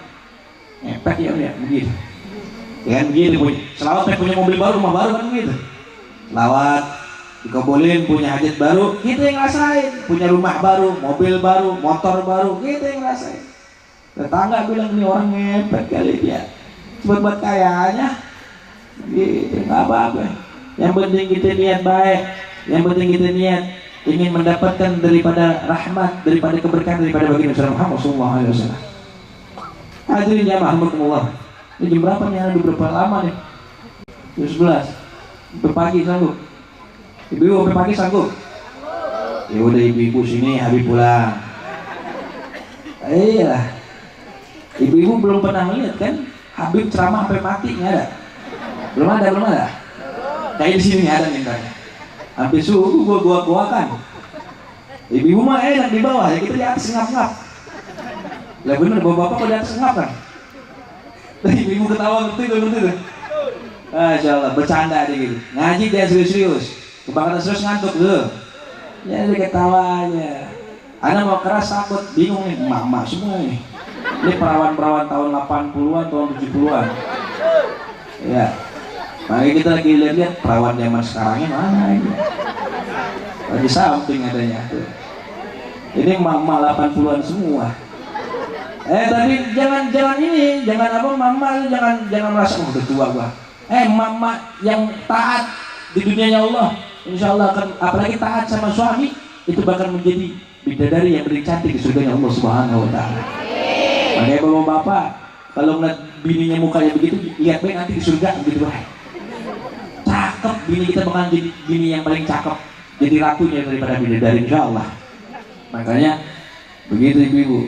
ngepek ya begitu. Ya kan begitu. Selawat punya mobil baru, rumah baru kan begitu. Selawat dikabulin, punya hajat baru, kita yang ngerasain. Punya rumah baru, mobil baru, motor baru, kita yang ngerasain. Tetangga bilang ini orang ngepek kali dia. Buat kayanya gitu, nggak apa-apa. Yang penting kita niat baik. Yang penting kita niat ingin mendapatkan daripada rahmat, daripada keberkahan daripada baginda Muhammad sallallahu alaihi wasallam. Hadirin jamaah rahimakumullah. Ini jam berapa nih? Ada berapa lama nih? Jam 11. Sampai pagi sanggup? Ibu-ibu sampai pagi sanggup? Ya udah ibu-ibu sini Habib pulang. Iya. Ibu-ibu belum pernah melihat kan Habib ceramah sampai mati, nggak ada? Belum ada. Kayak di sini ada nih kan. Hampir subuh gua kan. Ibu-ibu mah enak di bawah, ya kita di atas ngap-ngap. Lah bener bapak-bapak kok di atas ngap kan? Ibu-ibu ketawa ngerti tuh. Masya Allah, bercanda aja gitu. Ngaji dia serius-serius. Kebangetan serius ngantuk tuh. Ya dia ketawa aja. Anak mau keras takut, bingung nih, emak-emak semua nih. Ini perawan-perawan tahun 80-an, tahun 70-an. Ya. Makanya kita lagi lihat perawan zaman sekarangnya mana ini. Lagi samping adanya tuh. Ini emak-emak 80-an semua. Tapi jangan ini, jangan apa mama, jangan merasa udah tua gua. Mama yang taat di dunianya Allah, insya Allah akan, apalagi taat sama suami, itu bakal menjadi bidadari yang paling cantik di surganya Allah Subhanahu Wa Taala. Makanya bapak-bapak, kalau ngeliat bininya mukanya begitu, lihat baik nanti di surga begitu baik. Cakep, bini kita bakal jadi bini yang paling cakep, jadi ratunya daripada bidadari insya Allah. Makanya begitu ibu-ibu.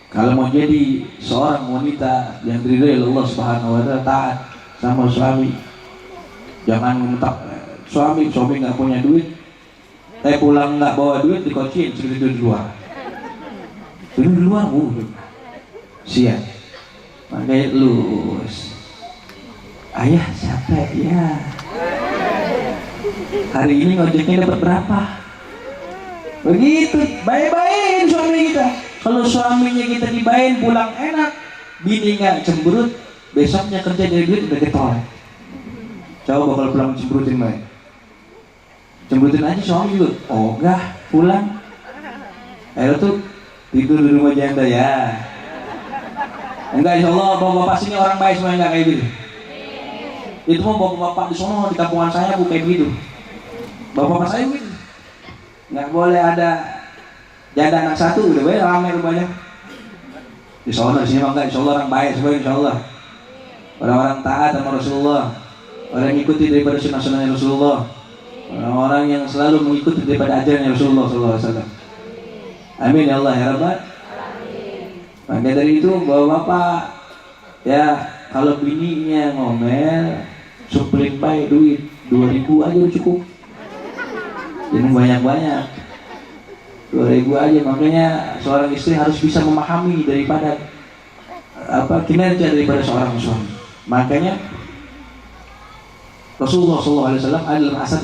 Kalau mau jadi seorang wanita yang diridhoi oleh Allah Subhanahu Wa Taala, taat sama suami. Jangan mentak suami nggak punya duit, pulang nggak bawa duit, dikocin tidur di luar. Tidur di luar, siap. Makanya lulus. Ayah capek ya. Hari ini ngojeknya dapat berapa? Begitu, baik-baikin suami kita. Kalau suaminya kita dibayain pulang enak, bini nggak cemberut, besoknya kerja dari duit udah ketolak. Coba kalau pulang cemberutin baik, cemberutin aja suami juga. Oh enggak, pulang. Tuh tidur di rumah janda ya. Enggak, insya Allah bapak-bapak sini orang baik semua, enggak kayak gitu. Itu mau bapak-bapak di sono di kampungan saya bukan kayak gitu. Bapak-bapak saya gitu. Nggak boleh ada janda anak satu, udah banyak ramai rupanya. Insya Allah di sini mah enggak, insya Allah orang baik semua, insya Allah. Orang-orang taat sama Rasulullah, orang yang ikuti daripada sunnah-sunnahnya Rasulullah, orang-orang yang selalu mengikuti daripada ajarannya Rasulullah SAW. Amin ya Allah ya Rabbal. Maka dari itu bapak-bapak ya, kalau bininya ngomel, suplin baik duit 2.000 aja cukup. Jangan banyak-banyak. 2.000 aja. Makanya seorang istri harus bisa memahami daripada kinerja daripada seorang suami. Makanya Rasulullah SAW dalam asar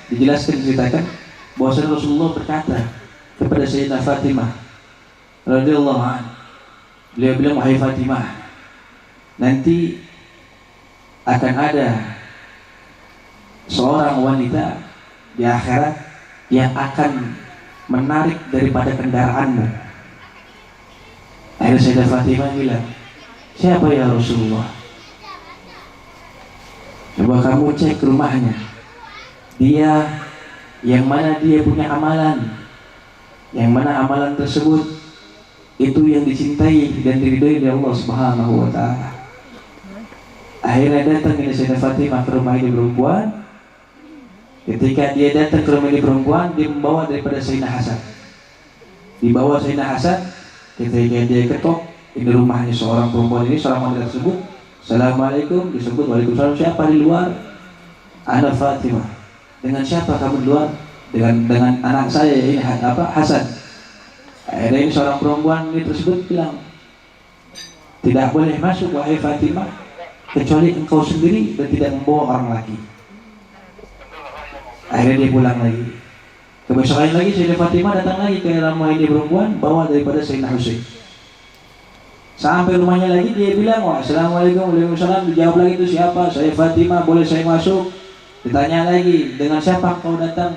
dijelaskan bahwa Rasulullah berkata kepada Sayyidah Fatimah radhiyallahu anha, beliau bilang, wahai Fatimah, nanti akan ada seorang wanita di akhirat yang akan menarik daripada kendaraanmu. Akhirnya Sayyidah Fatimah bilang, siapa ya Rasulullah? Coba kamu cek rumahnya, dia yang mana dia punya amalan, yang mana amalan tersebut itu yang dicintai dan diridhoi oleh Allah Subhanahu wa taala. Akhirnya datang ini Sayyidah Fatimah ke rumah ini perempuan. Ketika dia datang ke rumah ini perempuan, dia membawa daripada Sayyidina Hasan. Dibawa Sayyidina Hasan, ketika dia ketok, ini rumahnya seorang perempuan ini, seorang wanita tersebut. Assalamualaikum, disebut waalaikumsalam. Siapa di luar? Ana Fatimah. Dengan siapa kamu di luar? Dengan anak saya ini Hasan. Akhirnya ini seorang perempuan ini tersebut bilang, tidak boleh masuk wahai Fatimah kecuali engkau sendiri dan tidak membawa orang lagi. Akhirnya dia pulang lagi. Kebesokan lagi Sayyidah Fatimah datang lagi ke rumah ini perempuan, bawa daripada Sayyidina Husain. Sampai rumahnya lagi dia bilang, assalamualaikum, waalaikumsalam. Dijawab lagi, itu siapa? Saya Fatimah, boleh saya masuk? Ditanya lagi, dengan siapa kau datang?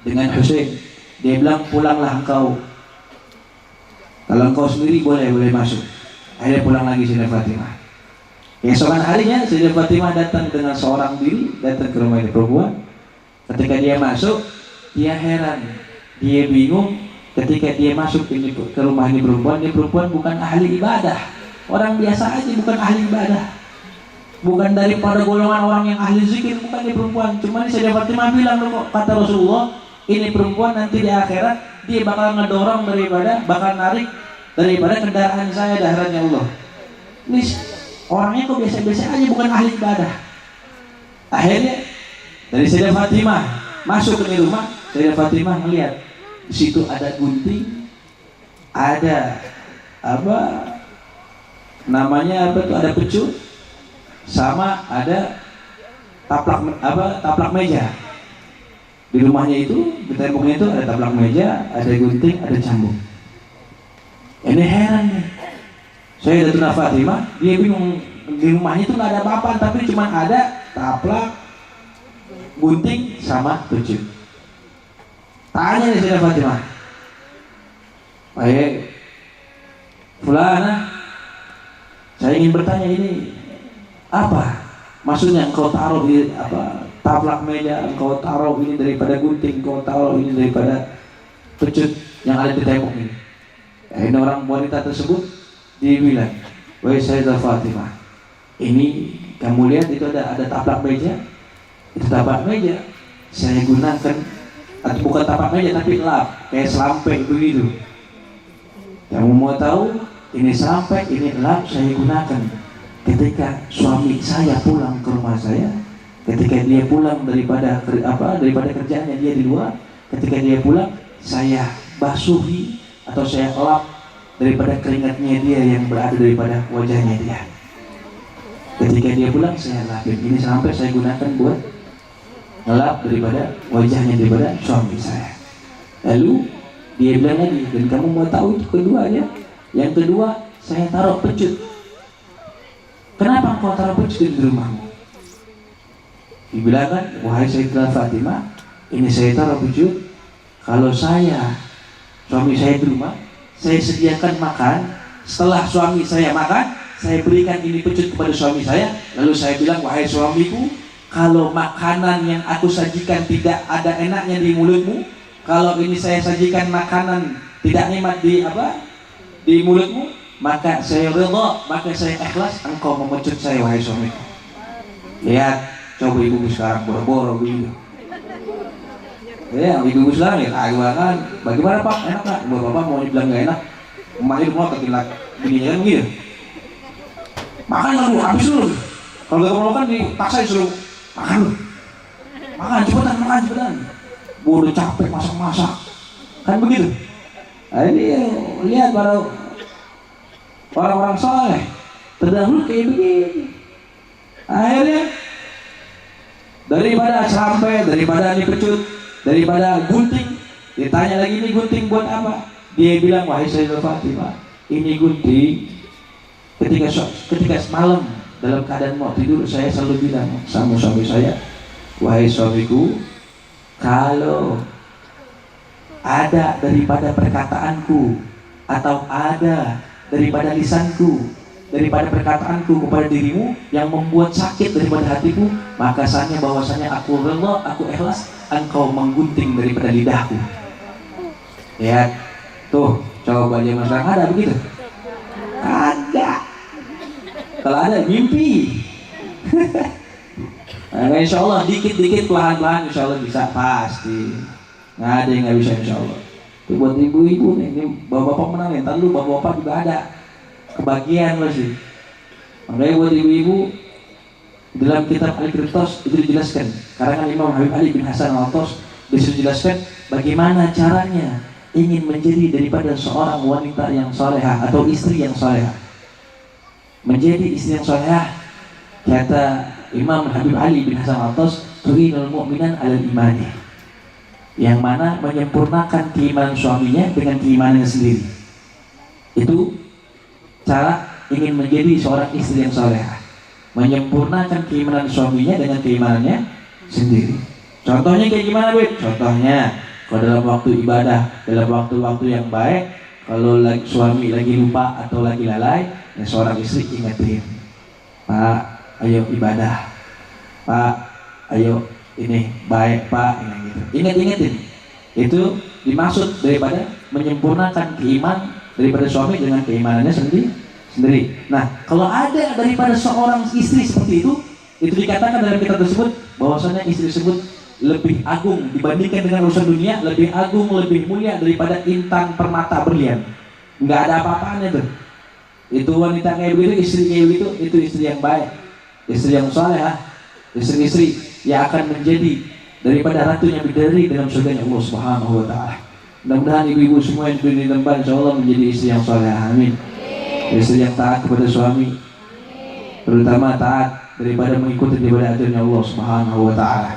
Dengan Husain. Dia bilang, pulanglah engkau. Kalau engkau sendiri boleh masuk. Akhirnya pulang lagi Sayyidah Fatimah. Keesokan harinya Sayyidah Fatimah datang dengan seorang diri, datang ke rumah ini perempuan. Ketika dia masuk, dia heran, dia bingung. Ketika dia masuk ke rumah ini perempuan bukan ahli ibadah, orang biasa aja, bukan ahli ibadah, bukan daripada golongan orang yang ahli zikir, bukan ini perempuan. Cuma Sayyidah Fatimah bilang, kata Rasulullah, ini perempuan nanti di akhirat dia bakal ngedorong bakal narik daripada kendaraan saya di akhiratnya Allah. Ini orangnya kok biasa-biasa aja, bukan ahli ibadah. Akhirnya dari Sayyidah Fatimah masuk ke rumah, Sayyidah Fatimah melihat di situ ada gunting, ada ada pecut, sama ada taplak meja. Di rumahnya itu, di temboknya itu ada taplak meja, ada gunting, ada cambuk. Ini heran nih. Sayyidatuna Fatimah, dia bingung, di rumahnya itu nggak ada apa-apa, tapi cuma ada taplak, gunting, sama pecut. Tanya nih Sayyidah Fatimah, baik Fulana, saya ingin bertanya, ini apa maksudnya engkau taruh di taplak meja, engkau taruh ini daripada gunting, engkau taruh ini daripada pecut yang ada di tembok ini. Ini orang wanita tersebut dia bilang, wahai Sayyidah Fatimah, ini kamu lihat itu ada taplak meja, itu taplak meja saya gunakan, atau bukan tapak meja tapi lap, kayak selampe begitu. Kamu mau tahu, ini selampe, ini lap saya gunakan ketika suami saya pulang ke rumah saya, ketika dia pulang daripada kerjaannya dia di luar, ketika dia pulang saya basuhi atau saya lap daripada keringatnya dia yang berada daripada wajahnya dia. Ketika dia pulang saya lapin, ini sampai saya gunakan buat ngelap daripada wajahnya daripada suami saya. Lalu dia bilang lagi, dan kamu mau tahu itu keduanya? Yang kedua, saya taruh pecut. Kenapa kau taruh pecut di rumahmu? Dibilang kan, wahai Sayyidah Fatimah, ini saya taruh pecut. Kalau suami saya di rumah, saya sediakan makan. Setelah suami saya makan, saya berikan ini pecut kepada suami saya. Lalu saya bilang, wahai suamiku, kalau makanan yang aku sajikan tidak ada enaknya di mulutmu, kalau ini saya sajikan makanan tidak nikmat di mulutmu, maka saya ridha, maka saya ikhlas engkau memecut saya wahai suamiku. Lihat, coba ibu sekarang boro-boro begitu. Ya, ibu sekarang ya kan, bagaimana Pak? Enak nggak? Bapak mau dibilang nggak enak, emaknya mau ketilak gini kan gitu. Makan lu, habis lu. Kalau nggak mau makan dipaksa disuruh makan lu. Makan cepetan. gua udah capek masak-masak, kan begitu. Nah, ini lihat para orang-orang soleh terdahulu kayak begini. Akhirnya daripada sampai, daripada dipecut, daripada gunting, ditanya lagi ini gunting buat apa? Dia bilang, wahai Sayyidah Fatimah, ini gunting ketika semalam dalam keadaan mau tidur, saya selalu bilang sama suami saya, wahai suamiku, kalau ada daripada perkataanku atau ada daripada lisanku, daripada perkataanku kepada dirimu yang membuat sakit daripada hatiku, maka sanya bahwasanya aku rela, aku ikhlas engkau menggunting daripada lidahku. Lihat tuh, coba dia masyarakat ada begitu? Ada. Kalau ada mimpi. Nah, insya Allah dikit-dikit pelan-pelan insya Allah bisa pasti. Nggak ada yang nggak bisa insya Allah. Itu buat ibu-ibu nih, ini bapak-bapak menang ya, ntar lu bapak-bapak juga ada kebagian loh sih. Makanya buat ibu-ibu dalam kitab Al-Qirtos itu dijelaskan, karangan Imam Habib Ali bin Hasan Al-Attas, dijelaskan bagaimana caranya ingin menjadi daripada seorang wanita yang salehah atau istri yang salehah. Menjadi istri yang salehah, kata Imam Habib Ali bin Hasan Al-Attas, tu'inul mu'minan alal imani, yang mana menyempurnakan keimanan suaminya dengan keimanannya sendiri. Itu cara ingin menjadi seorang istri yang salehah, menyempurnakan keimanan suaminya dengan keimanannya sendiri. Contohnya kayak gimana, Bu? Contohnya kalau dalam waktu ibadah, dalam waktu-waktu yang baik, kalau suami lagi lupa atau lagi lalai, ya seorang istri ingetin, Pak, ayo ibadah, Pak, ayo ini baik Pak, ini gitu. Ingetin. Itu dimaksud daripada menyempurnakan keiman daripada suami dengan keimanannya sendiri. Nah, kalau ada daripada seorang istri seperti itu dikatakan dalam kitab tersebut bahwasanya istri tersebut lebih agung dibandingkan dengan urusan dunia, lebih agung, lebih mulia daripada intan permata berlian. Nggak ada apa-apanya tuh. Itu wanita kayak begitu, istri kayak begitu, itu istri yang baik, istri yang salehah, istri-istri yang akan menjadi daripada ratunya bidadari dalam surganya Allah Subhanahu wa taala. Mudah-mudahan ibu-ibu semua yang di tempat insyaallah menjadi istri yang salehah. Amin. Istri yang taat kepada suami, terutama taat daripada mengikuti daripada ajaran Allah Subhanahu wa taala.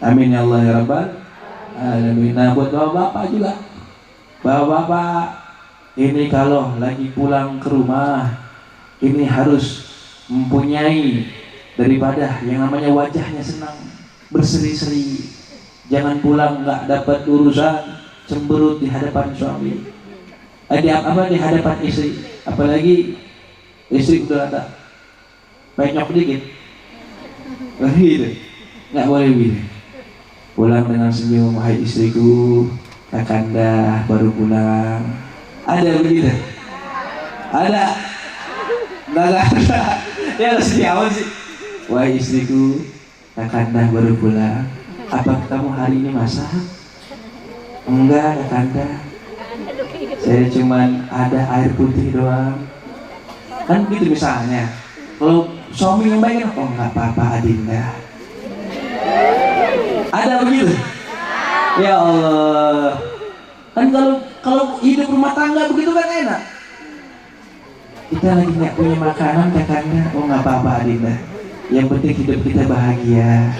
Amin ya Allah ya Rabbal alamin. Nah, buat bapak-bapak juga, bapak-bapak ini kalau lagi pulang ke rumah ini harus mempunyai daripada yang namanya wajahnya senang, berseri-seri. Jangan pulang nggak dapat urusan, cemberut di hadapan suami, di hadapan istri, apalagi istri udah ada penyok dikit, gitu, nggak boleh gitu. Pulang dengan senyum, wahai istriku, kakanda baru pulang. Ada begitu? Ada? Nggak ada. Ya harus diawal sih. Wahai istriku, kakanda baru pulang. Apa kamu hari ini masak? Enggak, kakanda. Saya cuman ada air putih doang. Kan gitu misalnya. Kalau suami yang baik kan, oh nggak apa-apa Adinda. Ada begitu? Ya Allah. Kan kalau hidup rumah tangga begitu kan enak. Kita lagi nggak punya makanan kakanda, oh nggak apa-apa Adinda. Yang penting hidup kita bahagia.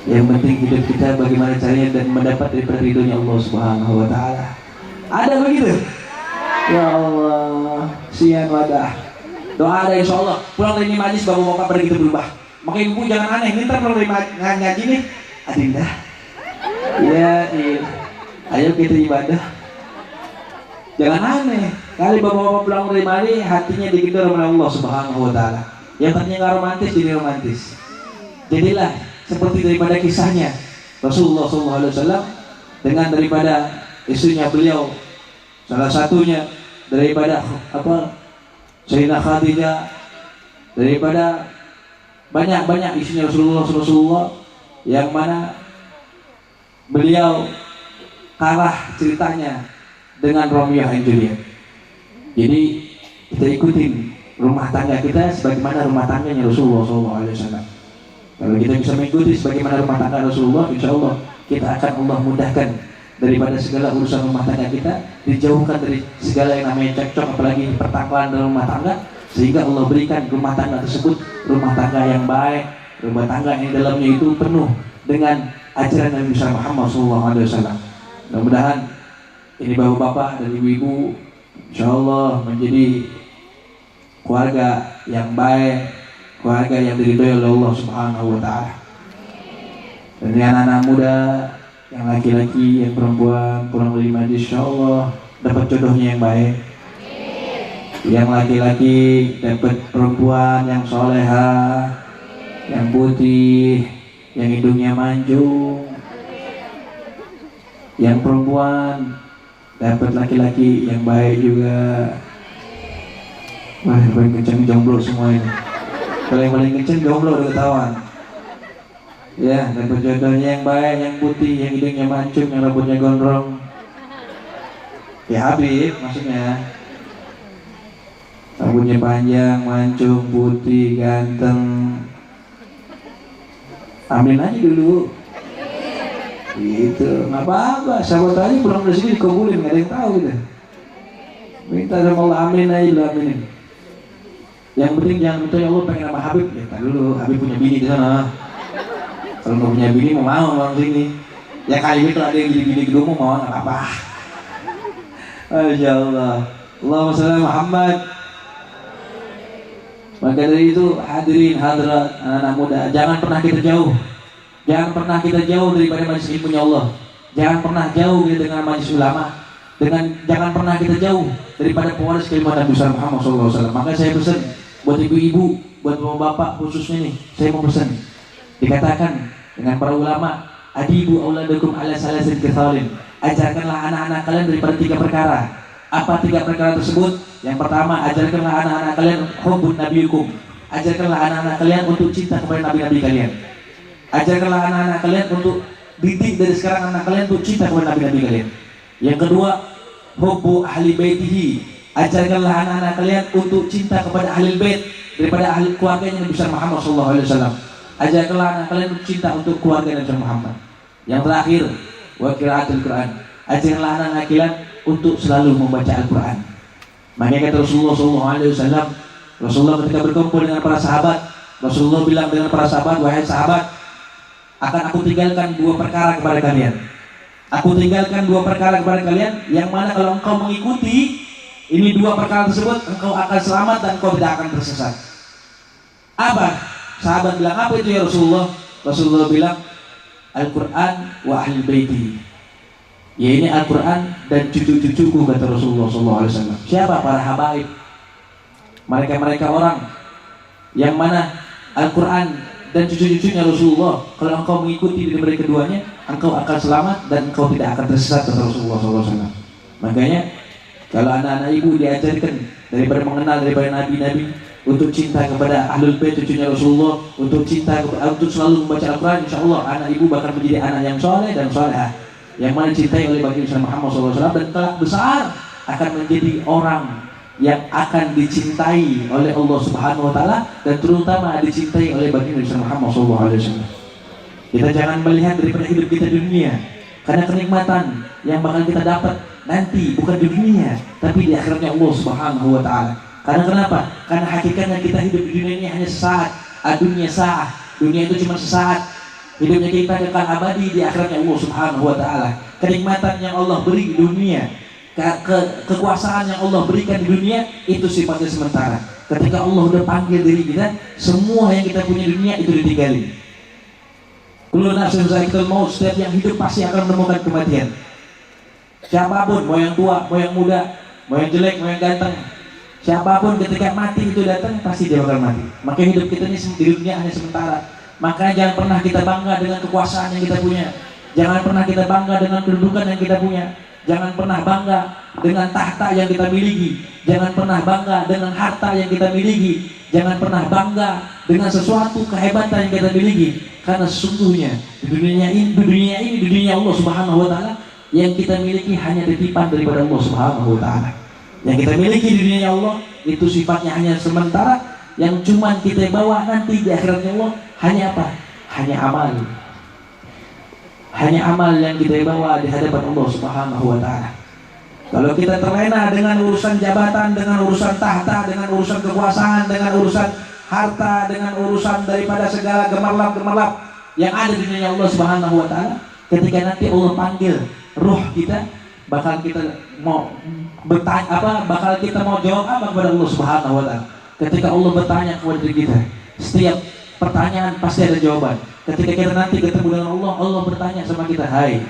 Yang penting hidup kita bagaimana caranya dan mendapat daripada ridhonya Allah Subhanahu wa taala. Ada begitu? Ya Allah, siang wadah. Doa ada insyaallah. Pulang dari majlis bapak-bapak begitu berubah. Maka ibu jangan aneh, ntar pulang dari ngaji nih, Adinda. Iya. Ayo kita ibadah. Jangan aneh. Kali bapak-bapak pulang dari mari hatinya digedor oleh Allah Subhanahu wa taala. Yang tadinya nggak romantis jadi romantis. Jadilah seperti daripada kisahnya Rasulullah SAW dengan daripada istrinya beliau, salah satunya daripada Sayyidah Khadijah, daripada banyak istrinya Rasulullah yang mana beliau kalah ceritanya dengan Romeo and Juliet. Jadi kita ikutin rumah tangga kita sebagaimana rumah tangganya Rasulullah SAW. Kalau kita bisa mengikuti sebagaimana rumah tangga Rasulullah, insya Allah kita akan Allah mudahkan daripada segala urusan rumah tangga kita, dijauhkan dari segala yang namanya cekcok, apalagi pertengkaran dalam rumah tangga, sehingga Allah berikan rumah tangga tersebut rumah tangga yang baik, rumah tangga yang dalamnya itu penuh dengan ajaran Nabi Muhammad SAW. Mudah-mudahan ini bapak-bapak dan ibu-ibu insyaallah menjadi keluarga yang baik, keluarga yang diridhoi oleh Allah Subhanahu wa taala. Dan anak-anak muda, yang laki-laki, yang perempuan, pulang dari majlis insyaallah dapat jodohnya yang baik. Yang laki-laki dapat perempuan yang soleha, yang putih, yang hidungnya mancung. Yang perempuan dapat laki-laki yang baik juga. Wah, yang paling kenceng jomblo semua ini. Kalau yang paling kenceng jomblo udah ketahuan. Ya, dapat jodohnya yang baik, yang putih, yang hidungnya mancung, yang rambutnya gondrong. Ya Habib maksudnya. Rambutnya panjang, mancung, putih, ganteng. Amin aja dulu. Gitu, nggak apa-apa. Sahabat tadi pulang dari sini dikabulin, nggak ada yang tahu gitu. Minta sama Allah amin aja dulu, amin. Yang penting jangan minta ya Allah pengen sama Habib. Ya tak dulu, Habib punya bini di sana. Kalau nggak punya bini mau orang sini. Ya kali itu ada yang bini kedua mau nggak apa-apa. Masya Allah. Allahumma sholli Muhammad. Maka dari itu hadirin hadirat anak-anak muda, jangan pernah kita jauh. Jangan pernah kita jauh daripada majelis ilmunya Allah. Jangan pernah jauh kita dengan majelis ulama. Jangan pernah kita jauh daripada pewaris keilmuan Nabi Muhammad SAW. Maka saya pesan buat ibu-ibu, buat bapak-bapak khususnya nih, saya mau pesan. Dikatakan dengan para ulama, adibu auladakum ala salasin kithalin. Ajarkanlah anak-anak kalian daripada 3 perkara. Apa 3 perkara tersebut? Yang pertama, ajarkanlah anak-anak kalian hubbun nabiyikum. Ajarkanlah anak-anak kalian untuk cinta kepada nabi-nabi kalian. Ajarkanlah anak-anak kalian untuk didik dari sekarang anak kalian untuk cinta kepada nabi-nabi kalian. Yang kedua, hubbu ahli baitihi. Ajarkanlah anak-anak kalian untuk cinta kepada ahli bait daripada ahli keluarganya Nabi Muhammad SAW. Ajarkanlah anak kalian untuk cinta untuk keluarga Nabi Muhammad. Yang terakhir, wa qiraatul Quran. Ajarkanlah anak-anak kalian untuk selalu membaca Al-Quran. Makanya kata Rasulullah SAW, Rasulullah ketika berkumpul dengan para sahabat, Rasulullah bilang dengan para sahabat, wahai sahabat, akan aku tinggalkan 2 perkara kepada kalian. Aku tinggalkan 2 perkara kepada kalian, yang mana kalau engkau mengikuti ini 2 perkara tersebut, engkau akan selamat dan engkau tidak akan tersesat. Apa? Sahabat bilang, apa itu ya Rasulullah? Rasulullah bilang, Al-Quran wa ahli baiti. Ya ini Al-Quran dan cucu-cucuku, kata Rasulullah SAW. Siapa? Para habaib. Mereka-mereka orang yang mana Al-Quran dan cucu-cucunya Rasulullah, kalau engkau mengikuti dari keduanya, engkau akan selamat dan engkau tidak akan tersesat, kata Rasulullah SAW. Makanya kalau anak-anak ibu diajarkan daripada mengenal daripada nabi-nabi untuk cinta kepada ahlul bait cucunya Rasulullah, untuk cinta untuk selalu membaca Al-Quran, insya Allah anak ibu bakal menjadi anak yang soleh dan solehah, yang mana dicintai oleh baginda Muhammad SAW, dan kelak besar akan menjadi orang yang akan dicintai oleh Allah Subhanahu Wa Taala, dan terutama dicintai oleh baginda Muhammad SAW. Kita jangan melihat daripada hidup kita di dunia, karena kenikmatan yang bakal kita dapat nanti bukan di dunia, tapi di akhiratnya Allah Subhanahu Wa Taala. Karena kenapa? Karena hakikatnya kita hidup di dunia ini hanya sesaat. Dunia sah, dunia itu cuma sesaat. Hidupnya kita kekal abadi di akhiratnya Allah Subhanahu Wa Taala. Kenikmatan yang Allah beri di dunia, kekuasaan yang Allah berikan di dunia, itu sifatnya sementara. Ketika Allah udah panggil diri kita, semua yang kita punya di dunia itu ditinggalin. Kullu nafsin za'iqatul maut, setiap yang hidup pasti akan menemukan kematian. Siapapun, mau yang tua, mau yang muda, mau yang jelek, mau yang ganteng, siapapun ketika mati itu datang pasti dia bakal mati. Makanya hidup kita ini di dunia hanya sementara. Makanya jangan pernah kita bangga dengan kekuasaan yang kita punya. Jangan pernah kita bangga dengan kedudukan yang kita punya. Jangan pernah bangga dengan tahta yang kita miliki. Jangan pernah bangga dengan harta yang kita miliki. Jangan pernah bangga dengan sesuatu kehebatan yang kita miliki. Karena sesungguhnya di dunia Allah Subhanahu Wa Taala, yang kita miliki hanya titipan daripada Allah Subhanahu Wa Taala. Yang kita miliki di dunia Allah itu sifatnya hanya sementara, yang cuma kita bawa nanti di akhiratnya Allah hanya apa? Hanya amal. hanya amal yang kita bawa di hadapan Allah Subhanahu wa Ta'ala. Kalau kita terlena dengan urusan jabatan, dengan urusan tahta, dengan urusan kekuasaan, dengan urusan harta, dengan urusan daripada segala gemerlap-gemerlap yang ada di dunia Allah Subhanahu wa Ta'ala, ketika nanti Allah panggil ruh kita, bakal kita mau bertanya bakal kita mau jawab apa kepada Allah Subhanahu wa Ta'ala. Ketika Allah bertanya kepada diri kita, setiap pertanyaan pasti ada jawaban. Ketika kita nanti ketemu dengan Allah, Allah bertanya sama kita, hai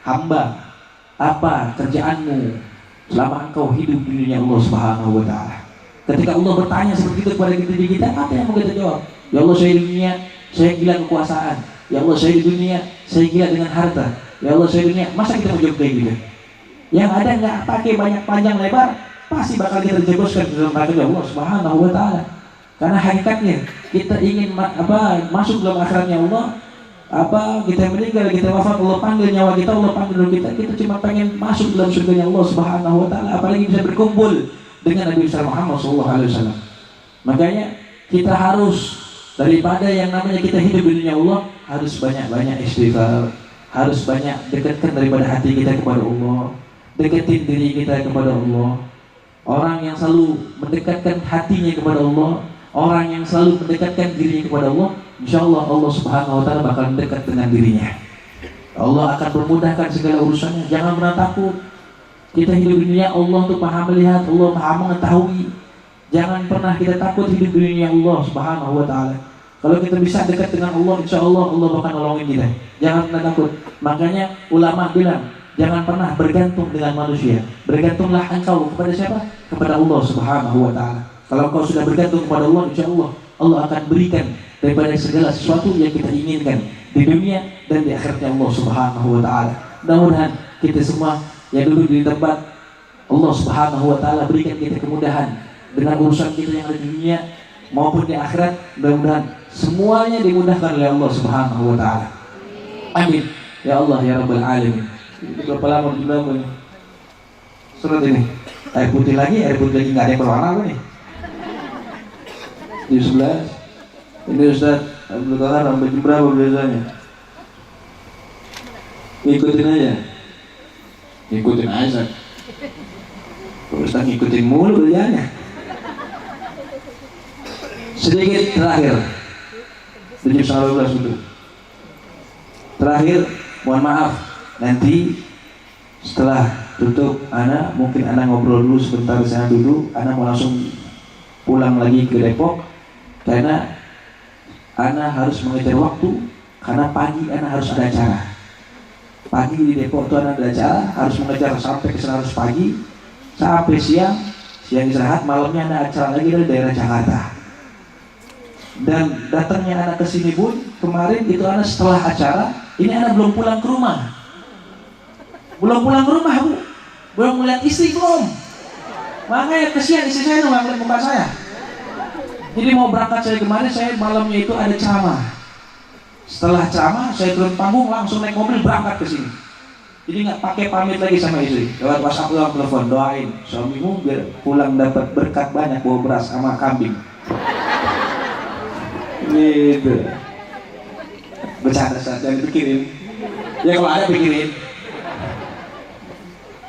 hamba, apa kerjaanmu selama engkau hidup di dunia Allah Subhanahu wa Ta'ala. Ketika Allah bertanya seperti itu kepada diri kita, apa yang mau kita jawab? Ya Allah, saya di dunia, saya gila kekuasaan. Ya Allah, saya di dunia, saya gila dengan harta. Ya Allah, saya di dunia. Masa kita mau jawab kayak gitu? Yang ada nggak pakai banyak panjang lebar, pasti bakal kita jebloskan ke dalam neraka Allah Subhanahu wa Ta'ala. Karena hakikatnya kita ingin masuk dalam akhiratnya Allah, kita meninggal, kita wafat, Allah panggil nyawa kita, Allah panggil kita cuma pengen masuk dalam surganya Allah Subhanahu wa Ta'ala, apalagi bisa berkumpul dengan Nabi Muhammad SAW. Makanya kita harus, daripada yang namanya kita hidup di dunia Allah, harus banyak-banyak istighfar, harus banyak dekatkan daripada hati kita kepada Allah, deketin diri kita kepada Allah. Orang yang selalu mendekatkan hatinya kepada Allah, orang yang selalu mendekatkan dirinya kepada Allah, insya Allah Allah Subhanahu wa Ta'ala bakal mendekat dengan dirinya. Allah akan memudahkan segala urusannya. Jangan pernah takut. Kita hidup di dunia Allah tuh maha melihat, Allah maha mengetahui. Jangan pernah kita takut hidup di dunia Allah Subhanahu wa Ta'ala. Kalau kita bisa dekat dengan Allah, insya Allah Allah bakal nolongin kita. Jangan pernah takut. Makanya ulama bilang, jangan pernah bergantung dengan manusia. Bergantunglah engkau kepada siapa? Kepada Allah Subhanahu wa Ta'ala. Kalau engkau sudah bergantung kepada Allah, insya Allah Allah akan berikan daripada segala sesuatu yang kita inginkan di dunia dan di akhiratnya Allah Subhanahu wa Ta'ala. Mudah-mudahan kita semua yang duduk di tempat, Allah Subhanahu wa Ta'ala berikan kita kemudahan dengan urusan kita yang ada di dunia maupun di akhirat. Mudah-mudahan semuanya dimudahkan oleh Allah Subhanahu wa Ta'ala. Amin ya Allah ya Rabbal Alamin. Berapa lama berjumlah ini surat ini? Air putih lagi nggak ada yang berwarna apa nih? Di 11 ini Ustaz Abdul Qahar sampai jam berapa biasanya? Ikutin aja Ustaz, ngikutin mulu kerjanya. Sedikit terakhir 7:12 dulu. Terakhir, mohon maaf, nanti setelah tutup mungkin anak ngobrol dulu sebentar di sana dulu. Anak mau langsung pulang lagi ke Depok karena anak harus mengejar waktu, karena pagi anak harus ada acara. Pagi di Depok itu anak ada acara, harus mengejar sampai ke sana harus pagi, sampai siang istirahat, malamnya ada acara lagi dari daerah Jakarta. Dan datangnya anak ke sini pun kemarin itu anak setelah acara, ini anak belum pulang ke rumah. Bu, belum melihat istri belum. Makanya kesian istri saya nggak ngeliat muka saya. Jadi mau berangkat saya kemarin, saya malamnya itu ada ceramah. Setelah ceramah saya turun panggung langsung naik mobil berangkat ke sini. Jadi nggak pakai pamit lagi sama istri. Lewat WhatsApp doang, telepon, doain suamimu biar pulang dapat berkat banyak, bawa beras sama kambing. Gitu. Bercanda saja, jangan pikirin. Ya kalau ada pikirin.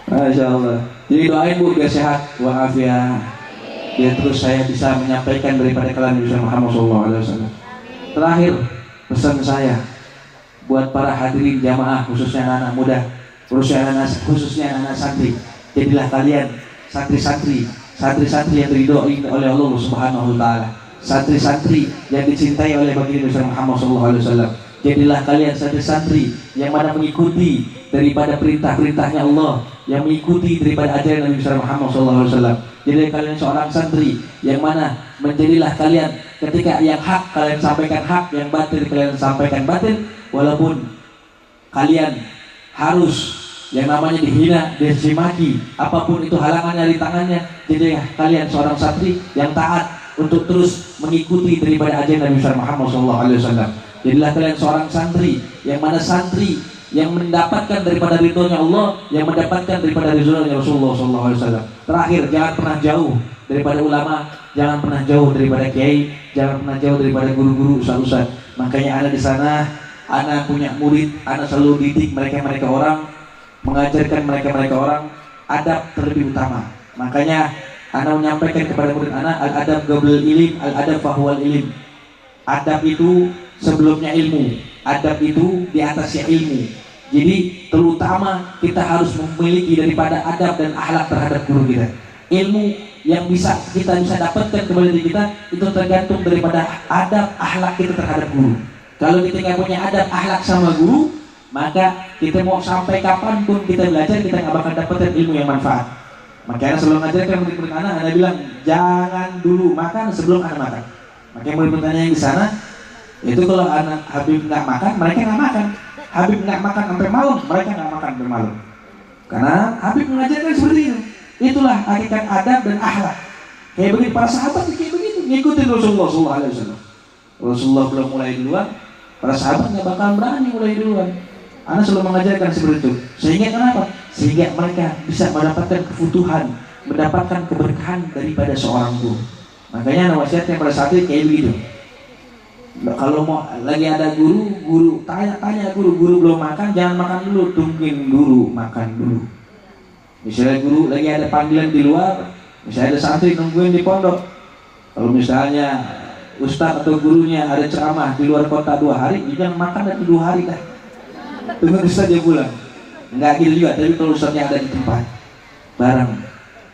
Masya Allah. Jadi doain Bu biar sehat walafiat. Biar terus saya bisa menyampaikan daripada kalian Nabi Muhammad SAW. Terakhir pesan saya buat para hadirin jamaah, khususnya anak-anak muda, khususnya anak-anak santri. Jadilah kalian santri-santri yang diridhoi oleh Allah Subhanahu wa Ta'ala. Santri-santri yang dicintai oleh baginda Nabi Muhammad SAW. Jadilah kalian santri-santri yang mana mengikuti daripada perintah-perintahnya Allah, yang mengikuti daripada ajaran Nabi Muhammad SAW. Jadi kalian seorang santri yang mana menjadilah kalian ketika yang hak kalian sampaikan hak, yang batil kalian sampaikan batil, walaupun kalian harus yang namanya dihina, dicimaki, apapun itu halangannya di tangannya. Jadi kalian seorang santri yang taat untuk terus mengikuti daripada ajaran Nabi Muhammad SAW. Jadilah kalian seorang santri yang mana santri yang mendapatkan daripada ridhonya Allah, yang mendapatkan daripada ridhonya Rasulullah SAW. Terakhir, jangan pernah jauh daripada ulama, jangan pernah jauh daripada kiai, jangan pernah jauh daripada guru-guru, ustaz-ustaz. Makanya ada di sana Ana punya murid, ana selalu didik mereka orang, mengajarkan mereka orang adab terlebih utama. Makanya ana menyampaikan kepada murid ana, al-adab qablal ilim, al-adab fahuwal ilim. Adab itu sebelumnya ilmu, adab itu di atasnya ilmu. Jadi terutama kita harus memiliki daripada adab dan akhlak terhadap guru kita. Ilmu yang kita bisa dapatkan kepada diri kita itu tergantung daripada adab akhlak kita terhadap guru. Kalau kita nggak punya adab akhlak sama guru, maka kita mau sampai kapanpun kita belajar, kita nggak bakal dapatkan ilmu yang manfaat. Makanya sebelum ngajarkan murid-murid anak bilang jangan dulu makan sebelum anak makan. Makanya murid-murid yang di sana itu kalau anak Habib nggak makan, mereka nggak makan. Habib nggak makan sampai malam, mereka nggak makan sampai malam. Karena Habib mengajarkan seperti itu. Itulah hakikat adab dan akhlak. Kayak begitu para sahabat kayak begitu, ngikutin Rasulullah SAW. Rasulullah belum mulai duluan, para sahabat nggak bakal berani mulai duluan. Anak selalu mengajarkan seperti itu. Sehingga kenapa? Sehingga mereka bisa mendapatkan kebutuhan, mendapatkan keberkahan daripada seorang guru. Makanya anak wasiatnya pada saat itu kayak begitu. Kalau mau lagi ada guru tanya guru belum makan, jangan makan dulu, tungguin guru makan dulu. Misalnya guru lagi ada panggilan di luar, misalnya ada santri nungguin di pondok. Kalau misalnya ustaz atau gurunya ada ceramah di luar kota 2 hari, jangan makan dari 2 hari dah. Tunggu ustaz dia pulang. Enggak gitu juga, tapi kalau ustaznya ada di tempat bareng,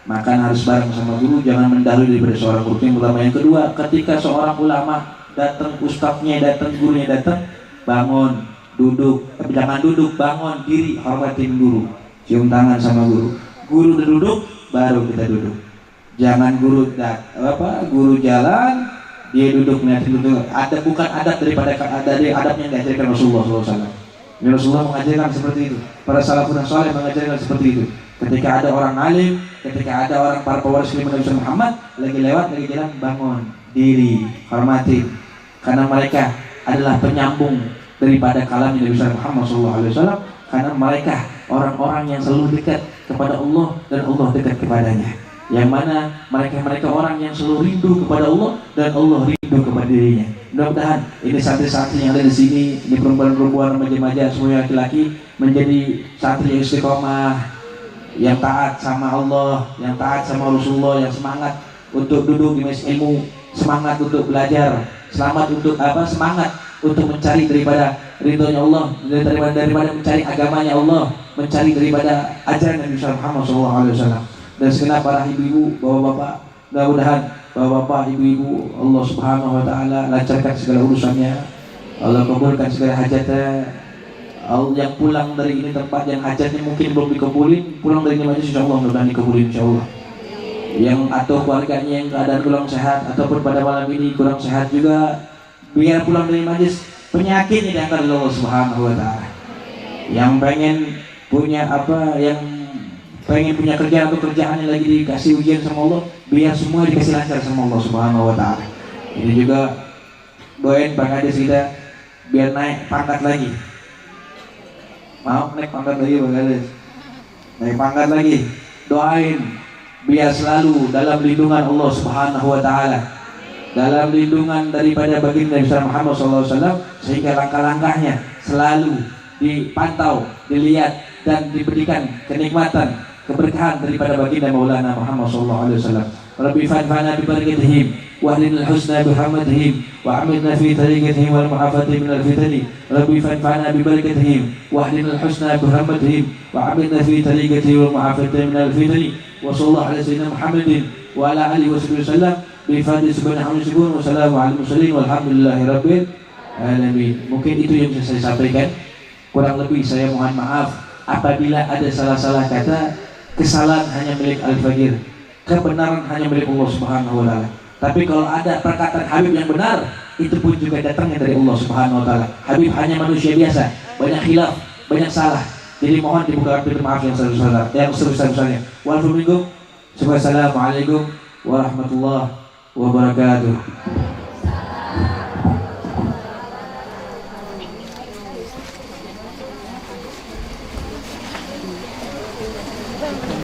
makan harus bareng sama guru, jangan mendahului daripada seorang guru. Yang pertama, yang kedua, ketika seorang ulama datang, ustaznya datang, gurunya datang, bangun, duduk, jangan duduk, bangun, diri, hormatin guru, cium tangan sama guru. Guru udah duduk, baru kita duduk. Jangan guru jalan, dia duduk ngeliatin duduk. Ada bukan adab daripada dari adabnya yang diajarkan Rasulullah SAW. Rasulullah mengajarkan seperti itu. Para salafun saleh mengajarkan seperti itu. Ketika ada orang alim, ketika ada orang para pewaris Nabi Muhammad lagi lewat, lagi jalan, bangun, diri, hormatin. Karena mereka adalah penyambung daripada kalamnya Nabi Muhammad SAW. Karena mereka orang-orang yang selalu dekat kepada Allah dan Allah dekat kepadanya. Yang mana mereka orang yang selalu rindu kepada Allah dan Allah rindu kepada dirinya. Mudah-mudahan ini santri-santri yang ada di sini, ini perempuan-perempuan, remaja-remaja, semua laki-laki menjadi santri yang istiqomah, yang taat sama Allah, yang taat sama Rasulullah, yang semangat untuk duduk di majelis ilmu, semangat untuk belajar, semangat untuk mencari daripada ridhonya Allah, daripada mencari agamanya Allah, mencari daripada ajaran Nabi Muhammad SAW. Dan segenap para ibu-ibu, bapak-bapak, mudah-mudahan bapak-bapak, ibu-ibu, Allah Subhanahu Wa Taala lancarkan segala urusannya, Allah kabulkan segala hajatnya. Yang pulang dari ini tempat yang hajatnya mungkin belum dikabulin, pulang dari ini majelis insyaallah mudah-mudahan dikabulin insyaallah. Yang atau keluarganya yang keadaan kurang sehat ataupun pada malam ini kurang sehat juga, biar pulang dari majelis penyakitnya diangkat oleh Allah Subhanahu Wa Taala. Yang pengen punya pengen punya kerjaan atau kerjaan yang lagi dikasih ujian sama Allah, biar semua dikasih lancar sama Allah Subhanahu Wa Taala. Ini juga doain Pak Kades kita biar naik pangkat lagi. Mau naik pangkat lagi Pak Kades, naik pangkat lagi. Doain biar selalu dalam lindungan Allah Subhanahu Wa Taala, dalam lindungan daripada baginda Nabi Muhammad SAW, sehingga langkah-langkahnya selalu dipantau, dilihat dan diberikan kenikmatan, keberkahan daripada baginda Maulana Muhammad SAW. Rabbi fanfa'na bi barakatihim wa ahlina al-husna bi rahmatihim wa amilna fi tariqatihim wal muhafati min al-fitani. Rabbi fanfa'na bi barakatihim wa ahlina al-husna bi rahmatihim wa amilna fi tariqatihim wal muhafati min al-fitani. Wa sallallahu ala sayyidina Muhammadin wa ala alihi wa sahbihi wasallam bi fadli subhanahu wa salamu ala mursalin walhamdulillahi rabbil alamin. Mungkin itu yang bisa saya sampaikan. Kurang lebih saya mohon maaf apabila ada salah-salah kata. Kesalahan hanya milik Al-Faqir, kebenaran hanya milik Allah Subhanahu Wa Taala. Tapi kalau ada perkataan Habib yang benar, itu pun juga datangnya dari Allah Subhanahu Wa Taala. Habib hanya manusia biasa, banyak khilaf, banyak salah. Jadi mohon dibuka pintu maaf yang sebesar-besarnya. Wassalamualaikum warahmatullahi wabarakatuh.